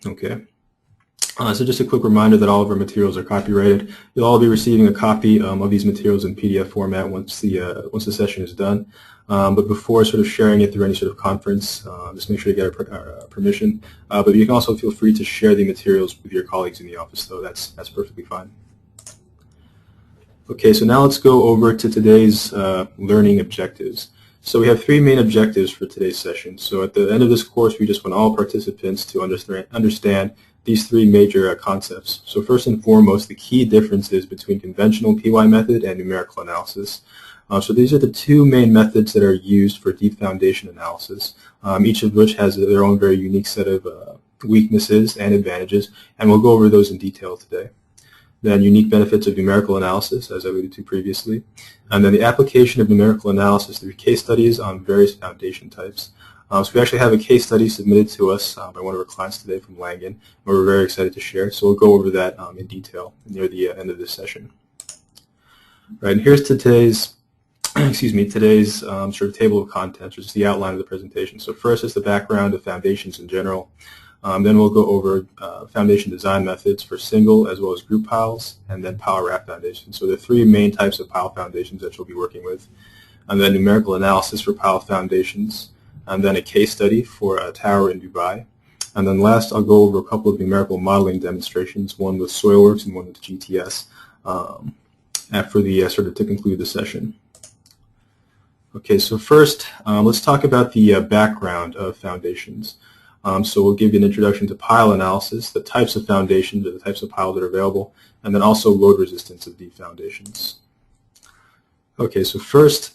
Okay. So just a quick reminder that all of our materials are copyrighted. You'll all be receiving a copy of these materials in PDF format once the session is done. But before sort of sharing it through any sort of conference, just make sure you get our permission. But you can also feel free to share the materials with your colleagues in the office, though. That's perfectly fine. Okay, so now let's go over to today's learning objectives. So we have three main objectives for today's session. So at the end of this course, we just want all participants to understand these three major concepts. So first and foremost, the key differences between conventional PY method and numerical analysis. So these are the two main methods that are used for deep foundation analysis, each of which has their own very unique set of weaknesses and advantages, and we'll go over those in detail today. Then unique benefits of numerical analysis, as I alluded to previously, and then the application of numerical analysis through case studies on various foundation types. So we actually have a case study submitted to us by one of our clients today from Langen, and we're very excited to share. So we'll go over that in detail near the end of this session. Right, and here's today's sort of table of contents, which is the outline of the presentation. So first is the background of foundations in general. Then we'll go over foundation design methods for single as well as group piles, and then pile raft foundations. So the three main types of pile foundations that you'll be working with. And then numerical analysis for pile foundations, and then a case study for a tower in Dubai. And then last, I'll go over a couple of numerical modeling demonstrations, one with SoilWorks and one with GTS, to conclude the session. Okay, so first, let's talk about the background of foundations. So we'll give you an introduction to pile analysis, the types of foundations or the types of piles that are available, and then also load resistance of deep foundations. Okay, so first,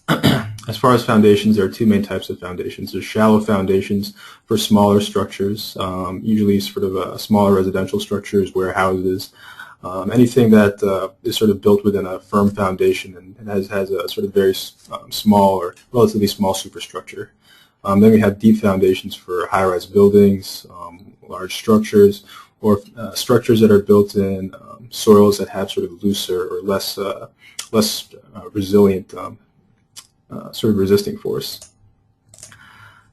as far as foundations, there are two main types of foundations. There's shallow foundations for smaller structures, usually sort of smaller residential structures, warehouses, anything that is sort of built within a firm foundation and has a sort of very small or relatively small superstructure. Then we have deep foundations for high-rise buildings, large structures, or structures that are built in soils that have sort of looser or less resilient sort of resisting force.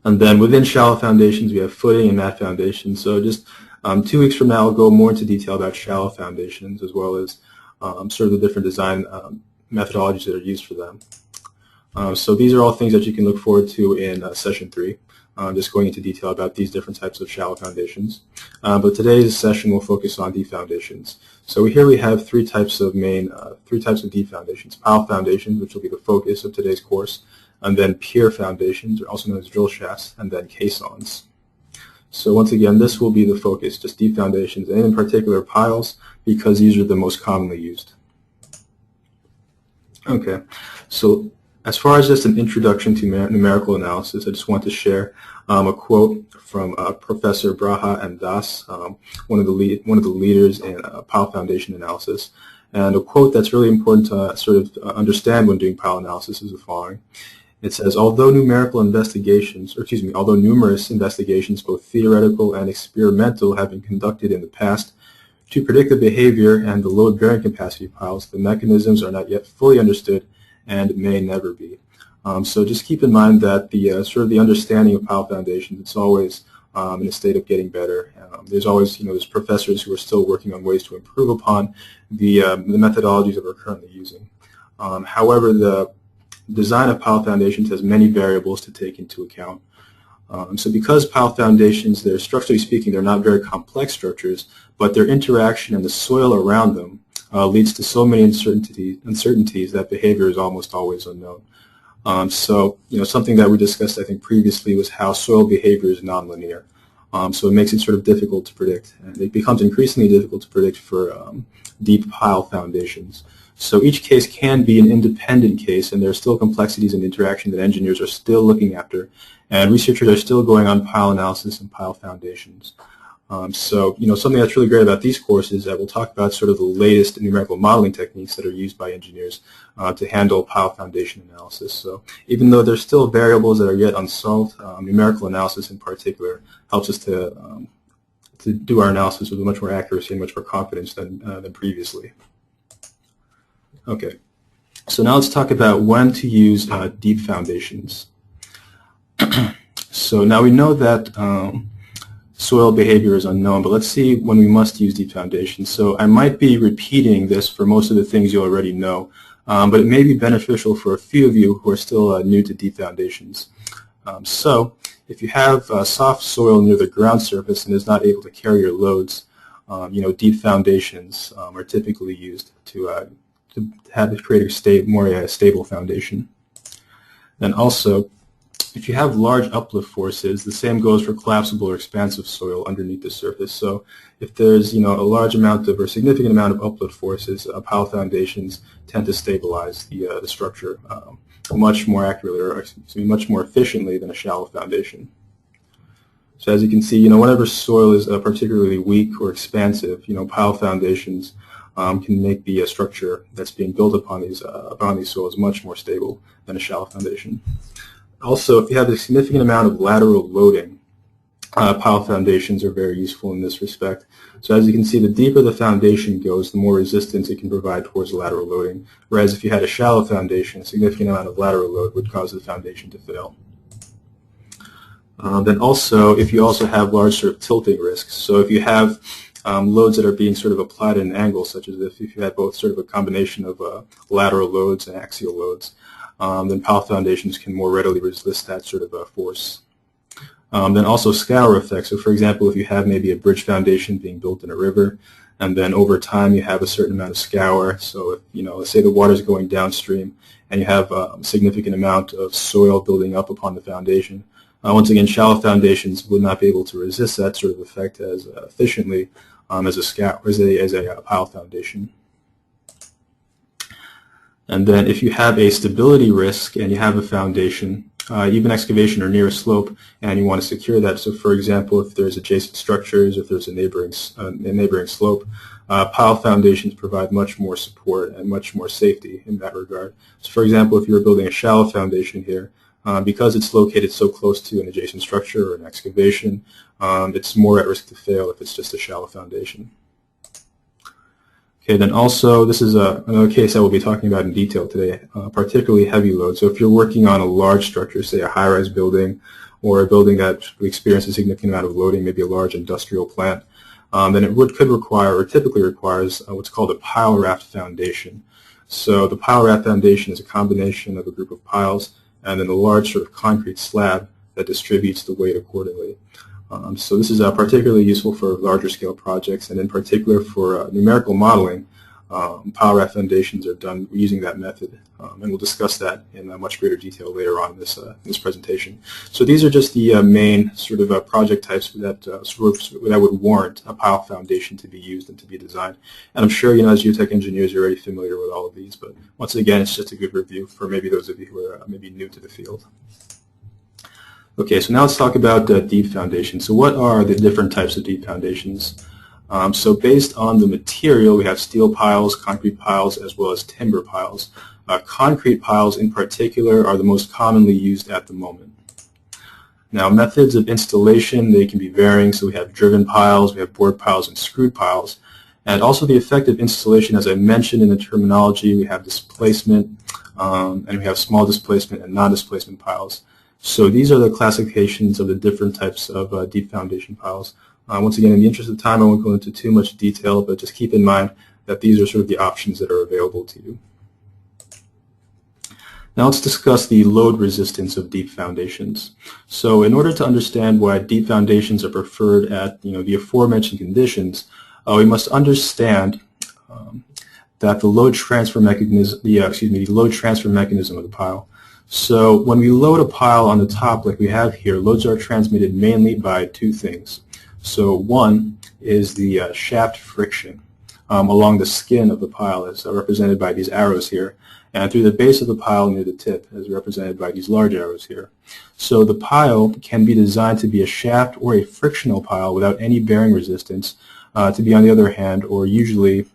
And then within shallow foundations, we have footing and mat foundations. So just 2 weeks from now, I'll go more into detail about shallow foundations as well as sort of the different design methodologies that are used for them. So these are all things that you can look forward to in session 3, just going into detail about these different types of shallow foundations. But today's session will focus on deep foundations. So here we have three types of deep foundations: pile foundations, which will be the focus of today's course, and then pier foundations, also known as drill shafts, and then caissons. So once again, this will be the focus, just deep foundations, and in particular piles, because these are the most commonly used. Okay, so as far as just an introduction to numerical analysis, I just want to share a quote from Professor Braha and Das, one of the leaders in pile foundation analysis. And a quote that's really important to sort of understand when doing pile analysis is the following. It says, although numerous investigations, both theoretical and experimental, have been conducted in the past to predict the behavior and the load-bearing capacity of piles, the mechanisms are not yet fully understood and may never be. So just keep in mind that the sort of the understanding of pile foundations, it's always in a state of getting better. There's always, there's professors who are still working on ways to improve upon the methodologies that we're currently using. However, the design of pile foundations has many variables to take into account. So because pile foundations, they're structurally speaking, they're not very complex structures, but their interaction and the soil around them leads to so many uncertainties that behavior is almost always unknown. So, something that we discussed, I think, previously was how soil behavior is nonlinear. So it makes it sort of difficult to predict, and it becomes increasingly difficult to predict for deep pile foundations. So each case can be an independent case, and there are still complexities in interaction that engineers are still looking after, and researchers are still going on pile analysis and pile foundations. So, something that's really great about these courses is that we'll talk about sort of the latest numerical modeling techniques that are used by engineers to handle pile foundation analysis. So even though there's still variables that are yet unsolved, numerical analysis in particular helps us to do our analysis with much more accuracy and much more confidence than previously. Okay, so now let's talk about when to use deep foundations. So now we know that soil behavior is unknown, but let's see when we must use deep foundations. So I might be repeating this for most of the things you already know, but it may be beneficial for a few of you who are still new to deep foundations. So if you have soft soil near the ground surface and is not able to carry your loads, deep foundations are typically used to create a more stable foundation. Then also, if you have large uplift forces, the same goes for collapsible or expansive soil underneath the surface. So if there's a large amount of or significant amount of uplift forces, pile foundations tend to stabilize the structure much more accurately, or much more efficiently than a shallow foundation. So as you can see, whenever soil is particularly weak or expansive, pile foundations can make the structure that's being built upon these soils much more stable than a shallow foundation. Also, if you have a significant amount of lateral loading, pile foundations are very useful in this respect. So as you can see, the deeper the foundation goes, the more resistance it can provide towards lateral loading. Whereas if you had a shallow foundation, a significant amount of lateral load would cause the foundation to fail. Then also, if you also have large sort of tilting risks, so if you have loads that are being sort of applied at an angle, such as if you had both sort of a combination of lateral loads and axial loads, then pile foundations can more readily resist that sort of force. Then also scour effects. So for example, if you have maybe a bridge foundation being built in a river, and then over time you have a certain amount of scour. So if, let's say the water is going downstream, and you have a significant amount of soil building up upon the foundation. Once again, shallow foundations would not be able to resist that sort of effect as efficiently as a pile foundation. And then if you have a stability risk and you have a foundation, even excavation or near a slope, and you want to secure that. So for example, if there's adjacent structures, if there's a neighboring slope, pile foundations provide much more support and much more safety in that regard. So for example, if you're building a shallow foundation here, because it's located so close to an adjacent structure or an excavation, it's more at risk to fail if it's just a shallow foundation. Okay, then also, this is another case I will be talking about in detail today, particularly heavy load. So if you're working on a large structure, say a high-rise building, or a building that experiences a significant amount of loading, maybe a large industrial plant, then it could require, or typically requires, what's called a pile raft foundation. So the pile raft foundation is a combination of a group of piles and then a large sort of concrete slab that distributes the weight accordingly. So this is particularly useful for larger scale projects, and in particular for numerical modeling, pile raft foundations are done using that method, and we'll discuss that in much greater detail later on in this presentation. So these are just the main sort of project types that would warrant a pile foundation to be used and to be designed. And I'm sure as geotech engineers you're already familiar with all of these, but once again it's just a good review for maybe those of you who are maybe new to the field. Okay, so now let's talk about deep foundations. So what are the different types of deep foundations? So based on the material, we have steel piles, concrete piles, as well as timber piles. Concrete piles in particular are the most commonly used at the moment. Now methods of installation, they can be varying. So we have driven piles, we have board piles, and screwed piles. And also the effective installation, as I mentioned in the terminology, we have displacement, and we have small displacement and non-displacement piles. So these are the classifications of the different types of deep foundation piles. Once again, in the interest of time, I won't go into too much detail, but just keep in mind that these are sort of the options that are available to you. Now let's discuss the load resistance of deep foundations. So in order to understand why deep foundations are preferred at the aforementioned conditions, we must understand that the load transfer mechanism, the load transfer mechanism of the pile. So when we load a pile on the top like we have here, loads are transmitted mainly by two things. So one is the shaft friction along the skin of the pile, as represented by these arrows here, and through the base of the pile near the tip, as represented by these large arrows here. So the pile can be designed to be a shaft or a frictional pile without any bearing resistance, to be on the other hand, or usually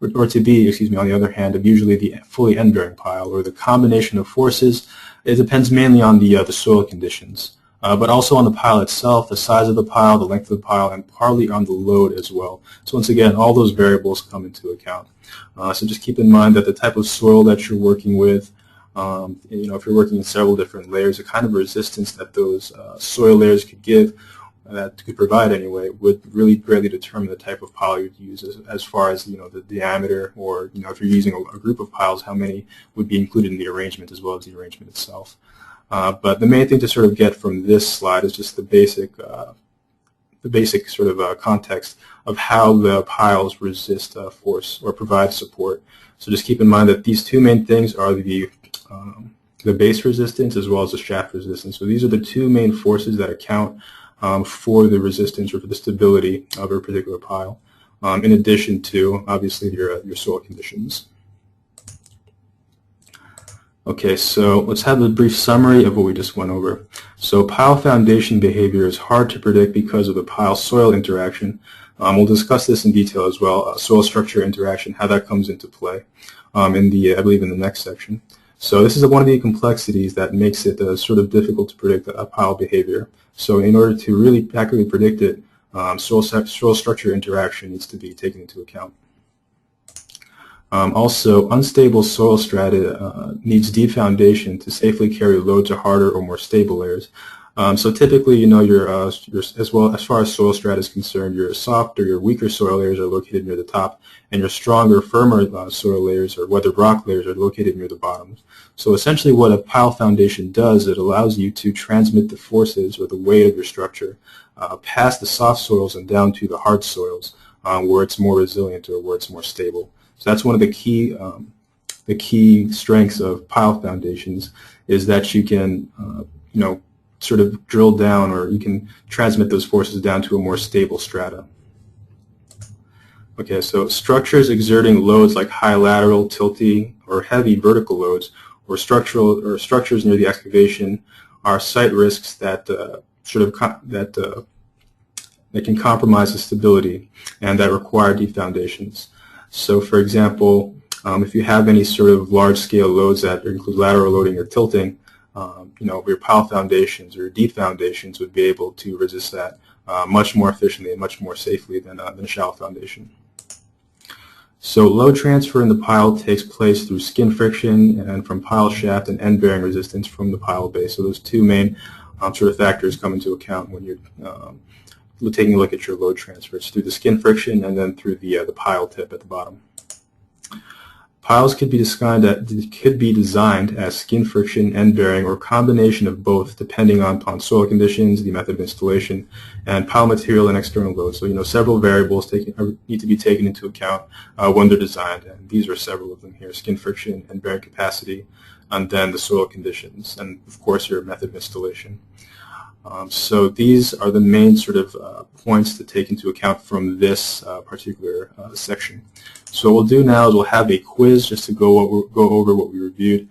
on the other hand, of usually the fully end-bearing pile, or the combination of forces. It depends mainly on the soil conditions, but also on the pile itself, the size of the pile, the length of the pile, and partly on the load as well. So once again, all those variables come into account. So just keep in mind that the type of soil that you're working with, if you're working in several different layers, the kind of resistance that those soil layers could give, that could provide anyway would really greatly determine the type of pile you'd use as far as the diameter, or if you're using a group of piles, how many would be included in the arrangement as well as the arrangement itself. But the main thing to sort of get from this slide is just the basic sort of context of how the piles resist force or provide support. So just keep in mind that these two main things are the base resistance as well as the shaft resistance. So these are the two main forces that account for the resistance or for the stability of a particular pile, in addition to obviously your soil conditions. Okay, so let's have a brief summary of what we just went over. So pile foundation behavior is hard to predict because of the pile-soil interaction. We'll discuss this in detail as well, soil structure interaction, how that comes into play I believe in the next section. So this is one of the complexities that makes it sort of difficult to predict a pile behavior. So in order to really accurately predict it, soil structure interaction needs to be taken into account. Also, unstable soil strata needs deep foundation to safely carry load to harder or more stable layers. So typically, as far as soil strata is concerned, your soft or your weaker soil layers are located near the top, and your stronger, firmer soil layers or weathered rock layers are located near the bottoms. So essentially what a pile foundation does, it allows you to transmit the forces or the weight of your structure past the soft soils and down to the hard soils where it's more resilient or where it's more stable. So that's one of the key strengths of pile foundations, is that you can sort of drill down, or you can transmit those forces down to a more stable strata. Okay, so structures exerting loads like high lateral, tilting, or heavy vertical loads, or structures near the excavation are site risks that that can compromise the stability and that require deep foundations. So, for example, if you have any sort of large-scale loads that include lateral loading or tilting, your pile foundations or deep foundations would be able to resist that much more efficiently and much more safely than a shallow foundation. So load transfer in the pile takes place through skin friction and from pile shaft and end bearing resistance from the pile base. So those two main sort of factors come into account when you're taking a look at your load transfer. It's through the skin friction and then through the pile tip at the bottom. Piles could be designed as skin friction, end bearing, or a combination of both, depending upon soil conditions, the method of installation, and pile material and external loads. So several variables need to be taken into account when they're designed, and these are several of them here: skin friction, end bearing capacity, and then the soil conditions, and of course your method of installation. So these are the main sort of points to take into account from this particular section. So what we'll do now is we'll have a quiz just to go over what we reviewed,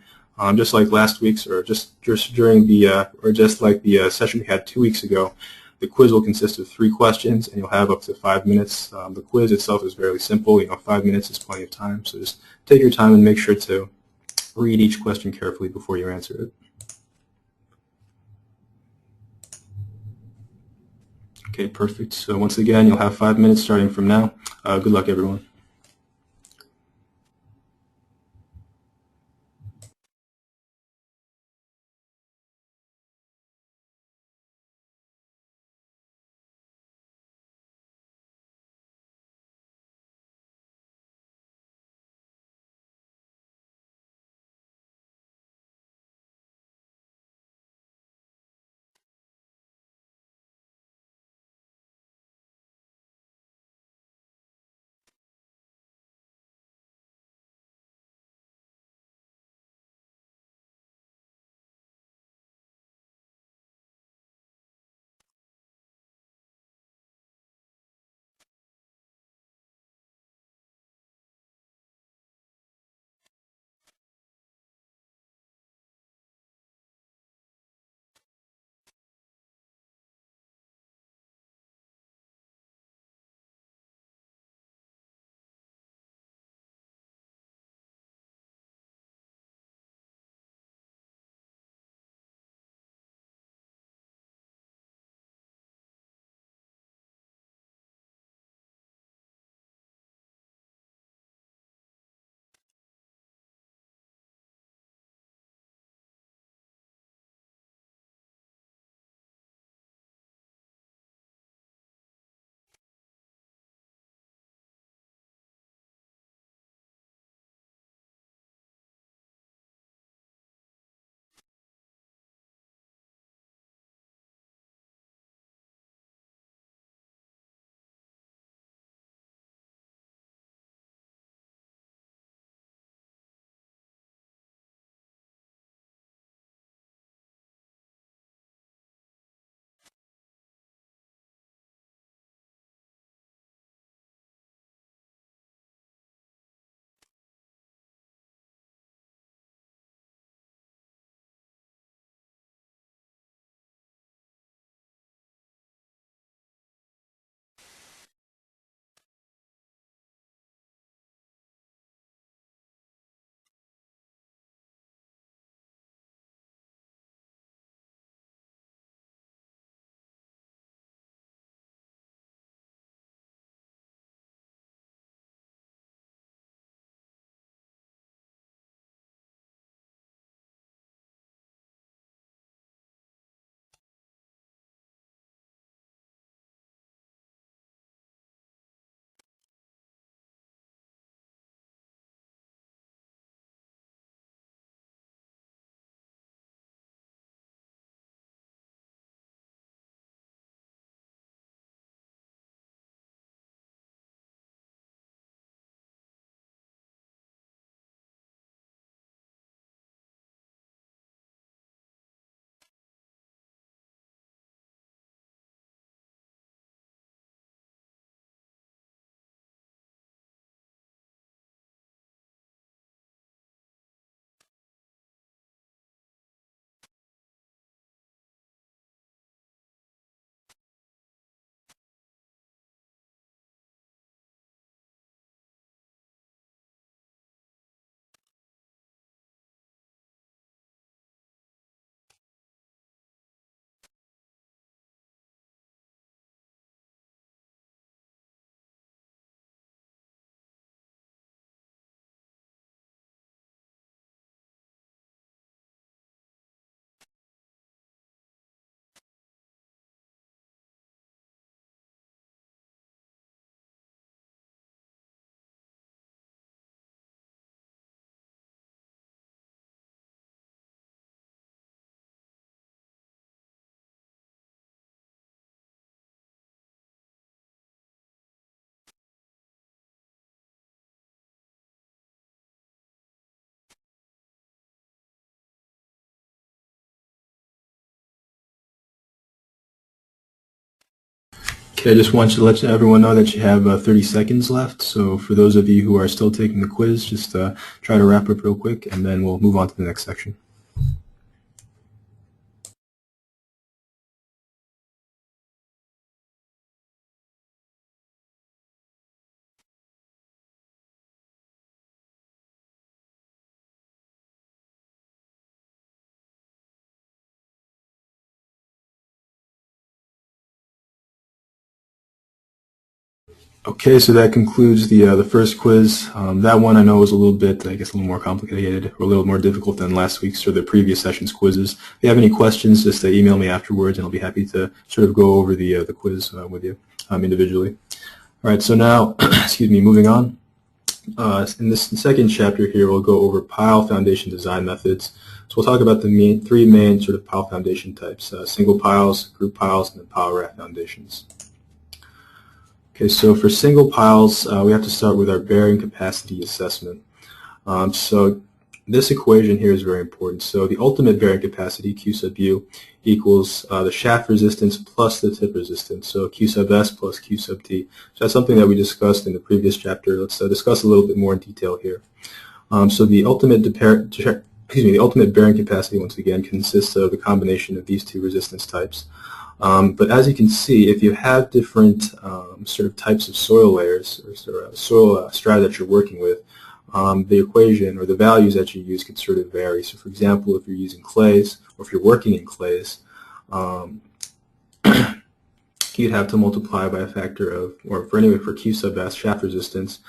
just like last week's, or just like the session we had 2 weeks ago. The quiz will consist of 3 questions, and you'll have up to 5 minutes. The quiz itself is fairly simple. 5 minutes is plenty of time. So just take your time and make sure to read each question carefully before you answer it. Okay, perfect. So once again, you'll have 5 minutes starting from now. Good luck, everyone. Okay, I just want to let everyone know that you have 30 seconds left. So for those of you who are still taking the quiz, just try to wrap up real quick, and then we'll move on to the next section. Okay, so that concludes the first quiz. That one I know was a little bit, I guess, a little more complicated or a little more difficult than last week's or the previous session's quizzes. If you have any questions, just email me afterwards, and I'll be happy to sort of go over the quiz with you individually. All right, so now, excuse me, moving on. In this second chapter here, we'll go over pile foundation design methods. So we'll talk about the three main sort of pile foundation types: single piles, group piles, and then pile raft foundations. Okay, so for single piles, we have to start with our bearing capacity assessment. So this equation here is very important. So the ultimate bearing capacity, Q sub U, equals the shaft resistance plus the tip resistance. So Q sub S plus Q sub T. So that's something that we discussed in the previous chapter. Let's discuss a little bit more in detail here. So the ultimate bearing capacity, once again, consists of a combination of these two resistance types. But as you can see, if you have different sort of types of soil layers or sort of soil strata that you're working with, the equation or the values that you use could sort of vary. So for example, if you're using clays or if you're working in clays, you'd have to multiply by a factor of, or for Q sub S, shaft resistance,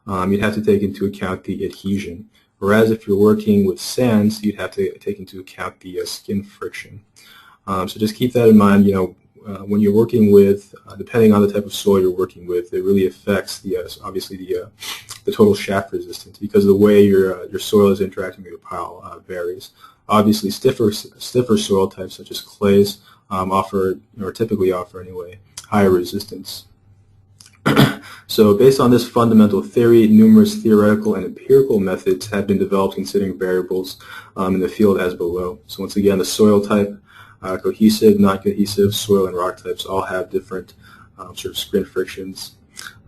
you'd have to take into account the adhesion. Whereas if you're working with sands, you'd have to take into account the skin friction. So just keep that in mind. When you're working with, depending on the type of soil you're working with, it really affects obviously the total shaft resistance, because the way your soil is interacting with your pile varies. Obviously, stiffer soil types such as clays typically offer anyway, higher resistance. So based on this fundamental theory, numerous theoretical and empirical methods have been developed considering variables in the field as below. So once again, the soil type, cohesive, non-cohesive, soil and rock types all have different sort of skin frictions.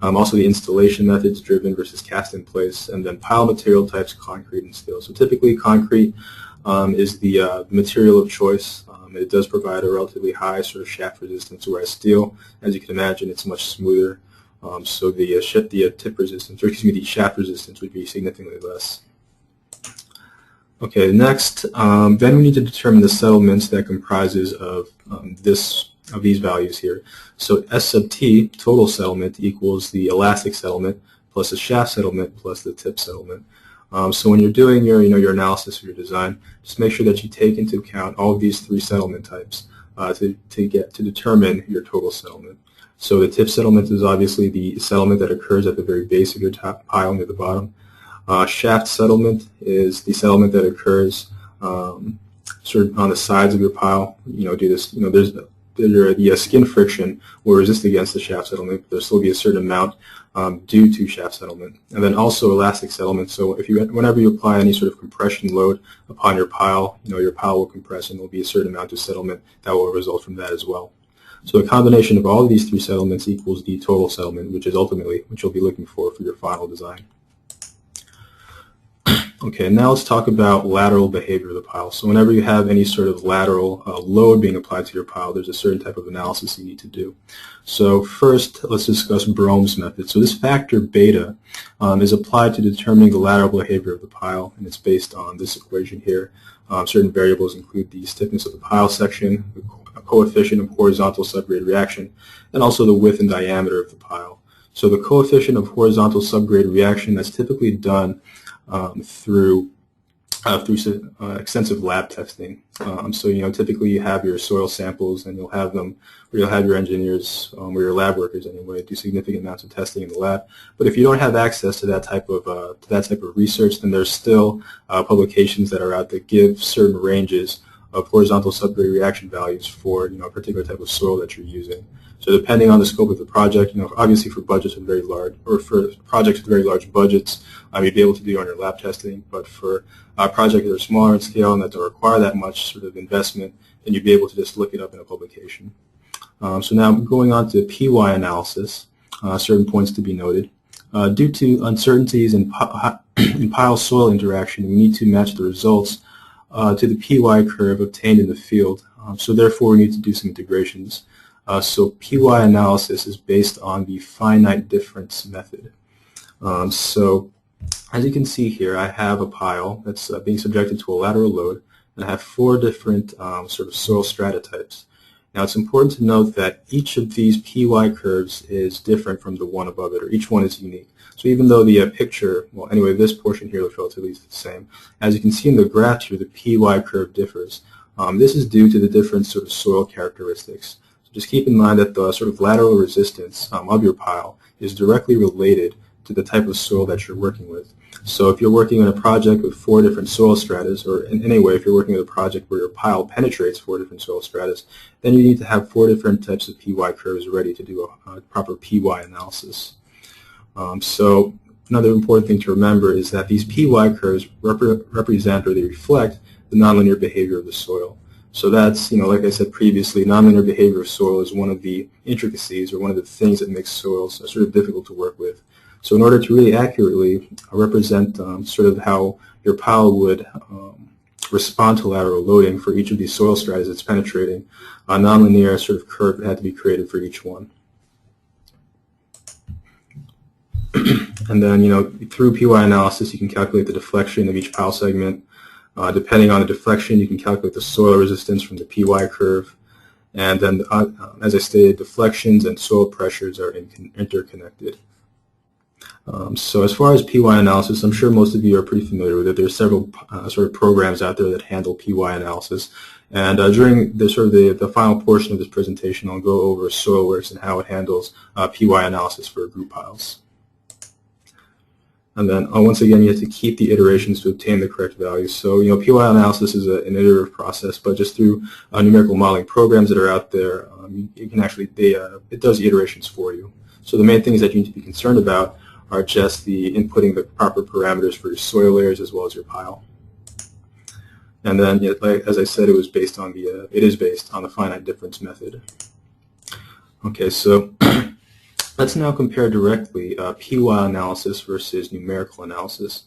Also the installation methods, driven versus cast in place, and then pile material types, concrete and steel. So typically concrete is the material of choice. It does provide a relatively high sort of shaft resistance, whereas steel, as you can imagine, it's much smoother. So the tip resistance, or excuse me, the shaft resistance would be significantly less. Okay, next, then we need to determine the settlements that comprises of these values here. So S sub T, total settlement, equals the elastic settlement plus the shaft settlement plus the tip settlement. So when you're doing your analysis or your design, just make sure that you take into account all of these three settlement types to determine your total settlement. So the tip settlement is obviously the settlement that occurs at the very base of your top pile near the bottom. Shaft settlement is the settlement that occurs sort of on the sides of your pile. The skin friction will resist against the shaft settlement, but there'll still be a certain amount due to shaft settlement. And then also elastic settlement. So whenever you apply any sort of compression load upon your pile, your pile will compress, and there'll be a certain amount of settlement that will result from that as well. So a combination of all of these three settlements equals the total settlement, which is ultimately what you'll be looking for your final design. Okay, now let's talk about lateral behavior of the pile. So whenever you have any sort of lateral load being applied to your pile, there's a certain type of analysis you need to do. So first, let's discuss Brome's method. So this factor beta is applied to determining the lateral behavior of the pile, and it's based on this equation here. Certain variables include the stiffness of the pile section, the coefficient of horizontal subgrade reaction, and also the width and diameter of the pile. So the coefficient of horizontal subgrade reaction, that's typically done through extensive lab testing. So typically you have your soil samples, and you'll have your engineers or your lab workers anyway do significant amounts of testing in the lab. But if you don't have access to that type of research, then there's still publications that are out that give certain ranges of horizontal subgrade reaction values for a particular type of soil that you're using. So depending on the scope of the project, obviously for budgets with very large, or for projects with very large budgets, you'd be able to do on your lab testing. But for projects that are smaller in scale and that don't require that much sort of investment, then you'd be able to just look it up in a publication. So now going on to PY analysis, certain points to be noted. Due to uncertainties in pile-soil interaction, we need to match the results to the PY curve obtained in the field. So therefore, we need to do some integrations. So PY analysis is based on the finite difference method. So as you can see here, I have a pile that's being subjected to a lateral load, and I have 4 different sort of soil strata types. Now it's important to note that each of these PY curves is different from the one above it, or each one is unique. So even though the picture, well anyway, this portion here looks relatively the same, as you can see in the graph here, the PY curve differs. This is due to the different sort of soil characteristics. So just keep in mind that the sort of lateral resistance of your pile is directly related to the type of soil that you're working with. So if you're working on a project with 4 different soil stratas, or in any way if you're working with a project where your pile penetrates 4 different soil stratas, then you need to have 4 different types of PY curves ready to do a proper PY analysis. So another important thing to remember is that these PY curves represent, or they reflect, the nonlinear behavior of the soil. So that's, like I said previously, nonlinear behavior of soil is one of the intricacies, or one of the things that makes soils sort of difficult to work with. So in order to really accurately represent sort of how your pile would respond to lateral loading for each of these soil stratas it's penetrating, a nonlinear sort of curve had to be created for each one. And then, through PY analysis, you can calculate the deflection of each pile segment. Depending on the deflection, you can calculate the soil resistance from the PY curve. And then, as I stated, deflections and soil pressures are interconnected. So as far as PY analysis, I'm sure most of you are pretty familiar with it. There are several sort of programs out there that handle PY analysis. And during the final portion of this presentation, I'll go over SoilWorks and how it handles PY analysis for group piles. And then once again, you have to keep the iterations to obtain the correct values. So PY analysis is an iterative process, but just through numerical modeling programs that are out there, you can actually it does the iterations for you. So the main things that you need to be concerned about are just the inputting the proper parameters for your soil layers as well as your pile. And then, as I said, it is based on the finite difference method. Okay, so let's now compare directly PY analysis versus numerical analysis.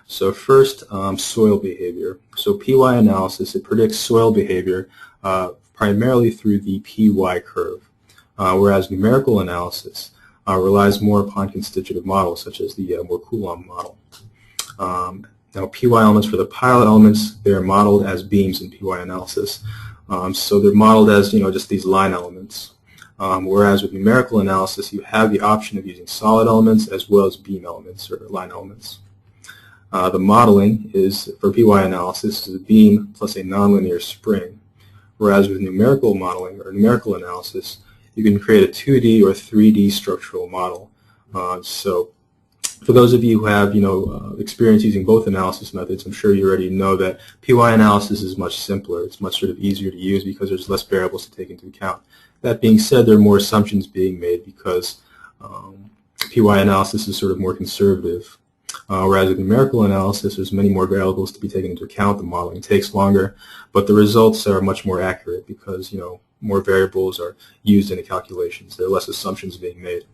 So first, soil behavior. So PY analysis, it predicts soil behavior primarily through the PY curve, whereas numerical analysis relies more upon constitutive models, such as the Moore-Coulomb model. Now, PY elements for the pile elements, they're modeled as beams in PY analysis. So they're modeled as, just these line elements. Whereas with numerical analysis, you have the option of using solid elements as well as beam elements or line elements. The modeling is, for PY analysis, is a beam plus a nonlinear spring. Whereas with numerical modeling or numerical analysis, you can create a 2D or 3D structural model. So for those of you who have experience using both analysis methods, I'm sure you already know that PY analysis is much simpler. It's much sort of easier to use because there's less variables to take into account. That being said, there are more assumptions being made because PY analysis is sort of more conservative. Whereas with numerical analysis, there's many more variables to be taken into account. The modeling takes longer, but the results are much more accurate because more variables are used in the calculations. There are less assumptions being made.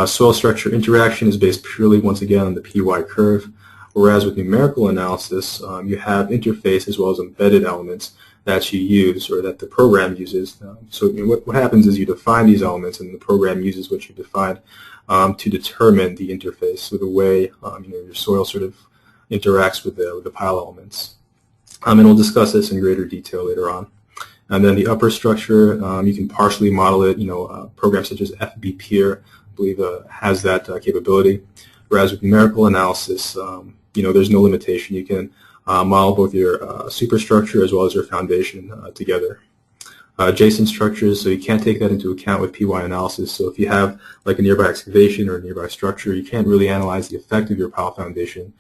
Soil structure interaction is based purely, once again, on the PY curve, whereas with numerical analysis, you have interface as well as embedded elements that you use or that the program uses. So what happens is you define these elements and the program uses what you defined to determine the interface, so the way your soil sort of interacts with the pile elements. And we'll discuss this in greater detail later on. And then the upper structure, you can partially model it. Programs such as FBPeer, I believe, has that capability. Whereas with numerical analysis, there's no limitation. You can model both your superstructure as well as your foundation together. Adjacent structures, so you can't take that into account with PY analysis. So if you have like a nearby excavation or a nearby structure, you can't really analyze the effect of your pile foundation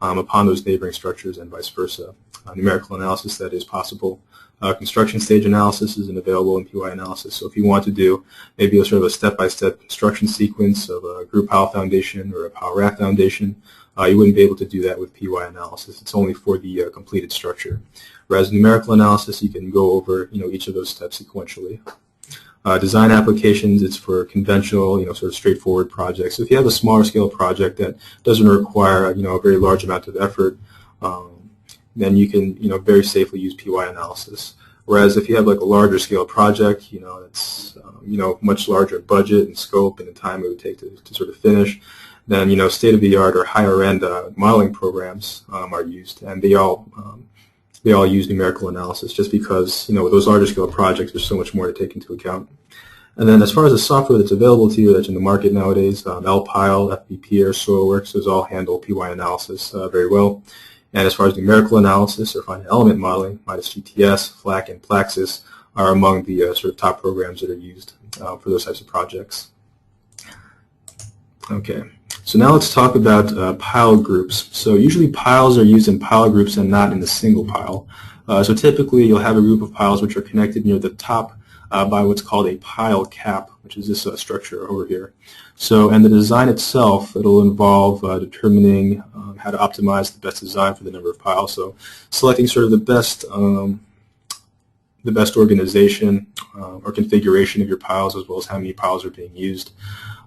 upon those neighboring structures and vice versa. Numerical analysis, that is possible. Construction stage analysis isn't available in PY analysis. So if you want to do maybe a sort of a step-by-step construction sequence of a group pile foundation or a pile raft foundation, you wouldn't be able to do that with PY analysis. It's only for the completed structure. Whereas numerical analysis, you can go over each of those steps sequentially. Design applications, it's for conventional, sort of straightforward projects. So if you have a smaller scale project that doesn't require, a very large amount of effort, then you can, very safely use PY analysis. Whereas if you have like a larger scale project, it's, much larger budget and scope and the time it would take to sort of finish, then, state-of-the-art or higher-end modeling programs are used, and they all use numerical analysis just because, with those larger scale projects, there's so much more to take into account. And then as far as the software that's available to you that's in the market nowadays, LPILE, FBP, or SoilWorks, those all handle PY analysis very well. And as far as numerical analysis or finite element modeling, MIDASGTS, FLAC, and Plaxis are among the sort of top programs that are used for those types of projects. Okay. So now let's talk about pile groups. So usually piles are used in pile groups and not in a single pile. So typically you'll have a group of piles which are connected near the top by what's called a pile cap, which is this structure over here. So, and the design itself, it'll involve determining how to optimize the best design for the number of piles. So selecting sort of the best organization or configuration of your piles, as well as how many piles are being used.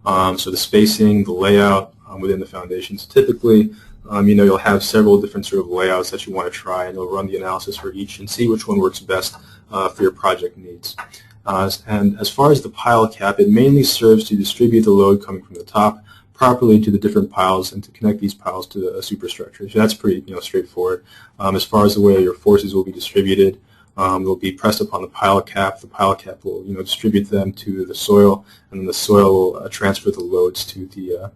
So the spacing, the layout within the foundations. Typically, you'll have several different sort of layouts that you want to try, and you'll run the analysis for each and see which one works best for your project needs. And as far as the pile cap, it mainly serves to distribute the load coming from the top properly to the different piles and to connect these piles to the superstructure. So that's pretty straightforward. As far as the way your forces will be distributed, they'll be pressed upon the pile cap. The pile cap will distribute them to the soil, and then the soil will transfer the loads to the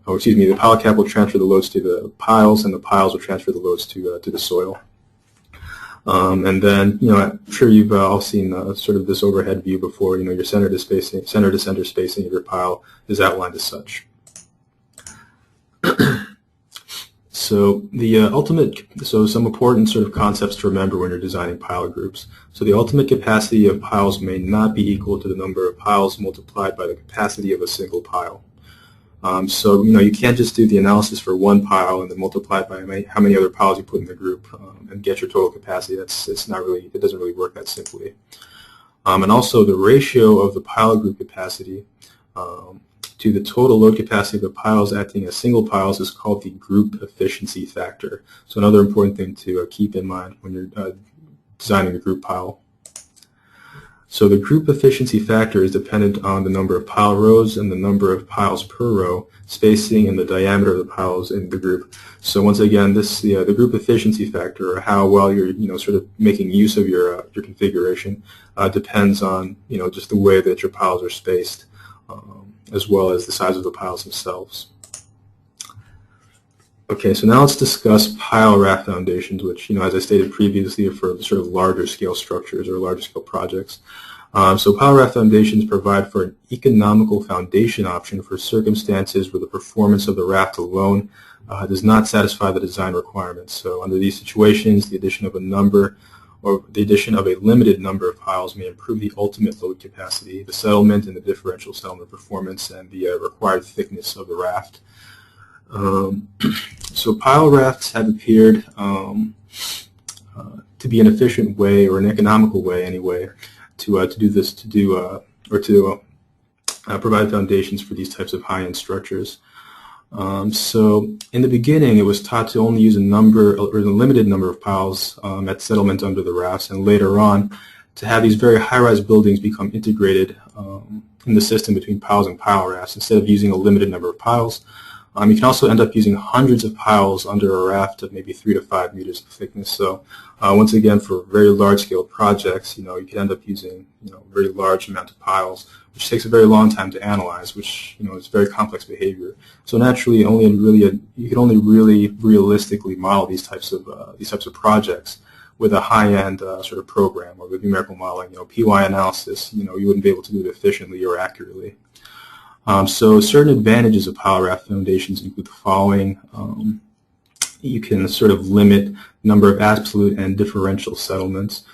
the pile cap will transfer the loads to the piles, and the piles will transfer the loads to the soil. And then, I'm sure you've all seen sort of this overhead view before. Your center to center spacing of your pile is outlined as such. So some important sort of concepts to remember when you're designing pile groups. So the ultimate capacity of piles may not be equal to the number of piles multiplied by the capacity of a single pile. So you can't just do the analysis for one pile and then multiply it by how many other piles you put in the group and get your total capacity. It doesn't really work that simply. And also the ratio of the pile group capacity to the total load capacity of the piles acting as single piles is called the group efficiency factor. So another important thing to keep in mind when you're designing a group pile. So the group efficiency factor is dependent on the number of pile rows and the number of piles per row, spacing, and the diameter of the piles in the group. So once again, the group efficiency factor, or how well you're sort of making use of your configuration, depends on just the way that your piles are spaced, as well as the size of the piles themselves. Okay, so now let's discuss pile raft foundations, which, as I stated previously, are for sort of larger scale structures or larger scale projects. So pile raft foundations provide for an economical foundation option for circumstances where the performance of the raft alone does not satisfy the design requirements. So under these situations, the addition of a limited number of piles may improve the ultimate load capacity, the settlement and the differential settlement performance, and the required thickness of the raft. So pile rafts have appeared to be an efficient way, or an economical way anyway, to provide foundations for these types of high-end structures. So in the beginning, it was taught to only use a limited number of piles at settlement under the rafts, and later on to have these very high-rise buildings become integrated in the system between piles and pile rafts instead of using a limited number of piles. You can also end up using hundreds of piles under a raft of maybe 3 to 5 meters of thickness. So once again, for very large-scale projects, you can end up using a very large amount of piles, which takes a very long time to analyze, which is very complex behavior. So naturally, you can only really realistically model these types of projects with a high-end sort of program, or with numerical modeling. PY analysis, you wouldn't be able to do it efficiently or accurately. So certain advantages of pile raft foundations include the following. You can sort of limit the number of absolute and differential settlements.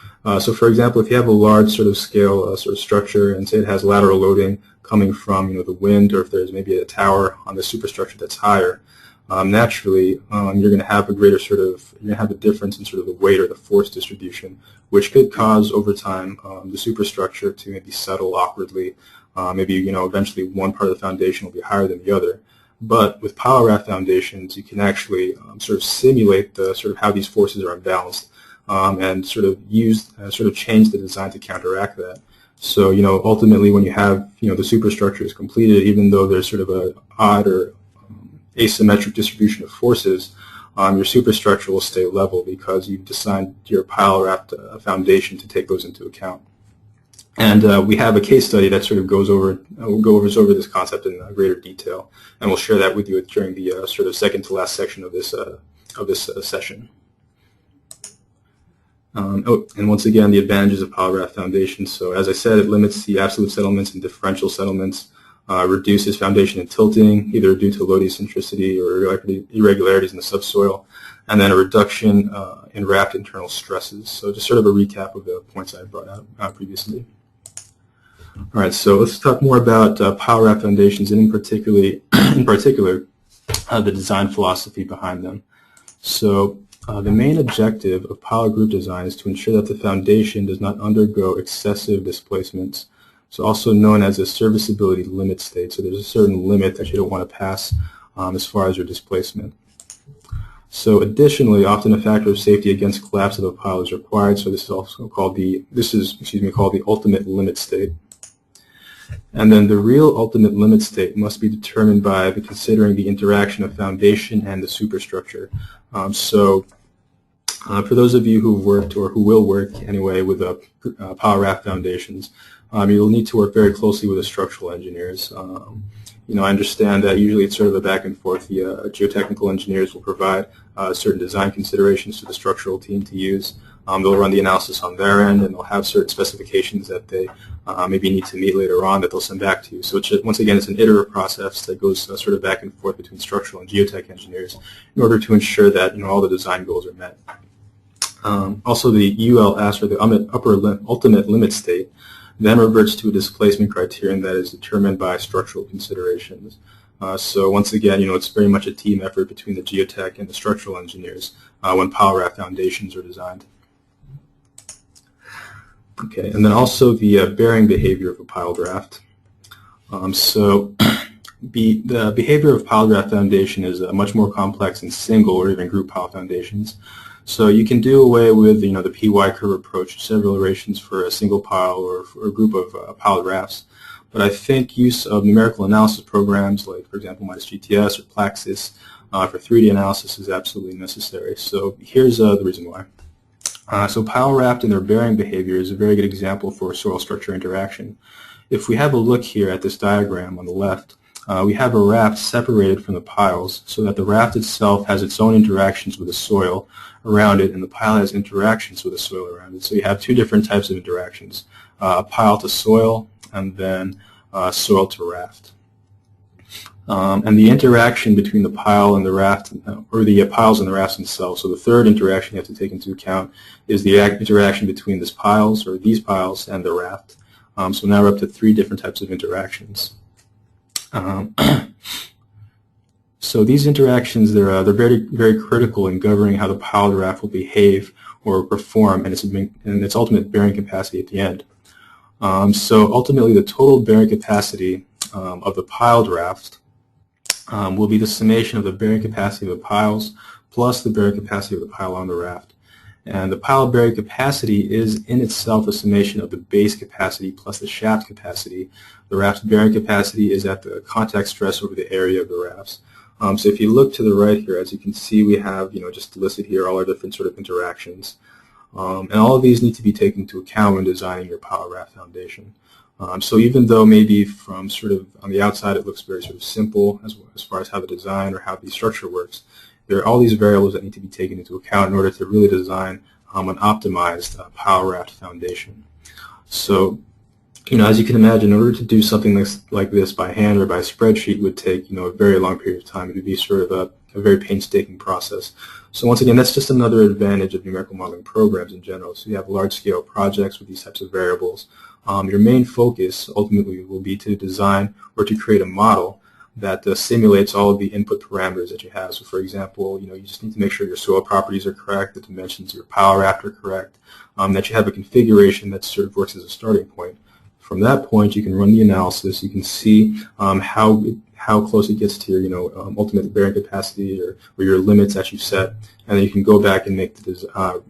So for example, if you have a large sort of scale sort of structure, and say it has lateral loading coming from the wind, or if there's maybe a tower on the superstructure that's higher, naturally you're going to have a greater you're going to have a difference in sort of the weight or the force distribution, which could cause over time the superstructure to maybe settle awkwardly. Maybe eventually one part of the foundation will be higher than the other. But with power raft foundations, you can actually sort of simulate the how these forces are unbalanced, and change the design to counteract that. So ultimately, when you have the superstructure is completed, even though there's sort of a odd or asymmetric distribution of forces, your superstructure will stay level because you've designed your pile raft foundation to take those into account. And we have a case study that sort of goes over this concept in greater detail, and we'll share that with you during the second to last section of this session. And once again, the advantages of pile raft foundations. So as I said, it limits the absolute settlements and differential settlements, reduces foundation and tilting, either due to load eccentricity or irregularities in the subsoil, and then a reduction in raft internal stresses. So just sort of a recap of the points I brought out previously. All right, so let's talk more about pile raft foundations, and in particular, the design philosophy behind them. So the main objective of pile group design is to ensure that the foundation does not undergo excessive displacements, so also known as a serviceability limit state. So there's a certain limit that you don't want to pass as far as your displacement. So additionally, often a factor of safety against collapse of a pile is required. So this is also called the ultimate limit state. And then the real ultimate limit state must be determined by considering the interaction of foundation and the superstructure. For those of you who've worked or who will work anyway with pile raft foundations, you'll need to work very closely with the structural engineers. I understand that usually it's sort of a back and forth. The geotechnical engineers will provide certain design considerations to the structural team to use. They'll run the analysis on their end, and they'll have certain specifications that they maybe need to meet later on that they'll send back to you. So once again, it's an iterative process that goes sort of back and forth between structural and geotech engineers in order to ensure that all the design goals are met. Also, the ULS, or the ultimate limit state, then reverts to a displacement criterion that is determined by structural considerations. So once again, it's very much a team effort between the geotech and the structural engineers when pile raft foundations are designed. Okay, and then also the bearing behavior of a pile raft. The behavior of pile raft foundation is much more complex than single or even group pile foundations. So you can do away with the PY curve approach, several iterations for a single pile or for a group of pile rafts. But I think use of numerical analysis programs like, for example, MIDASGTS or Plaxis for 3D analysis is absolutely necessary. So here's the reason why. So pile raft and their bearing behavior is a very good example for soil structure interaction. If we have a look here at this diagram on the left, we have a raft separated from the piles so that the raft itself has its own interactions with the soil around it, and the pile has interactions with the soil around it. So you have two different types of interactions, pile to soil and then soil to raft. And the interaction between the pile and the raft, or the piles and the rafts themselves. So the third interaction you have to take into account is the interaction between these piles and the raft. So now we're up to three different types of interactions. So these interactions, they're very, very critical in governing how the piled raft will behave or perform and its ultimate bearing capacity at the end. So ultimately, the total bearing capacity of the piled raft will be the summation of the bearing capacity of the piles plus the bearing capacity of the pile on the raft. And the pile bearing capacity is in itself a summation of the base capacity plus the shaft capacity. The raft's bearing capacity is at the contact stress over the area of the rafts. So if you look to the right here, as you can see, we have just listed here all our different sort of interactions. And all of these need to be taken into account when designing your pile raft foundation. So even though maybe from sort of on the outside it looks very sort of simple as far as how the design or how the structure works, there are all these variables that need to be taken into account in order to really design an optimized pile raft foundation. So, as you can imagine, in order to do something like this by hand or by spreadsheet would take, a very long period of time. It would be sort of a very painstaking process. So once again, that's just another advantage of numerical modeling programs in general. So you have large-scale projects with these types of variables. Your main focus ultimately will be to design or to create a model that simulates all of the input parameters that you have. So for example, you just need to make sure your soil properties are correct, the dimensions of your power raft are correct, that you have a configuration that sort of works as a starting point. From that point, you can run the analysis. You can see how close it gets to your ultimate bearing capacity or your limits that you set, and then you can go back and make the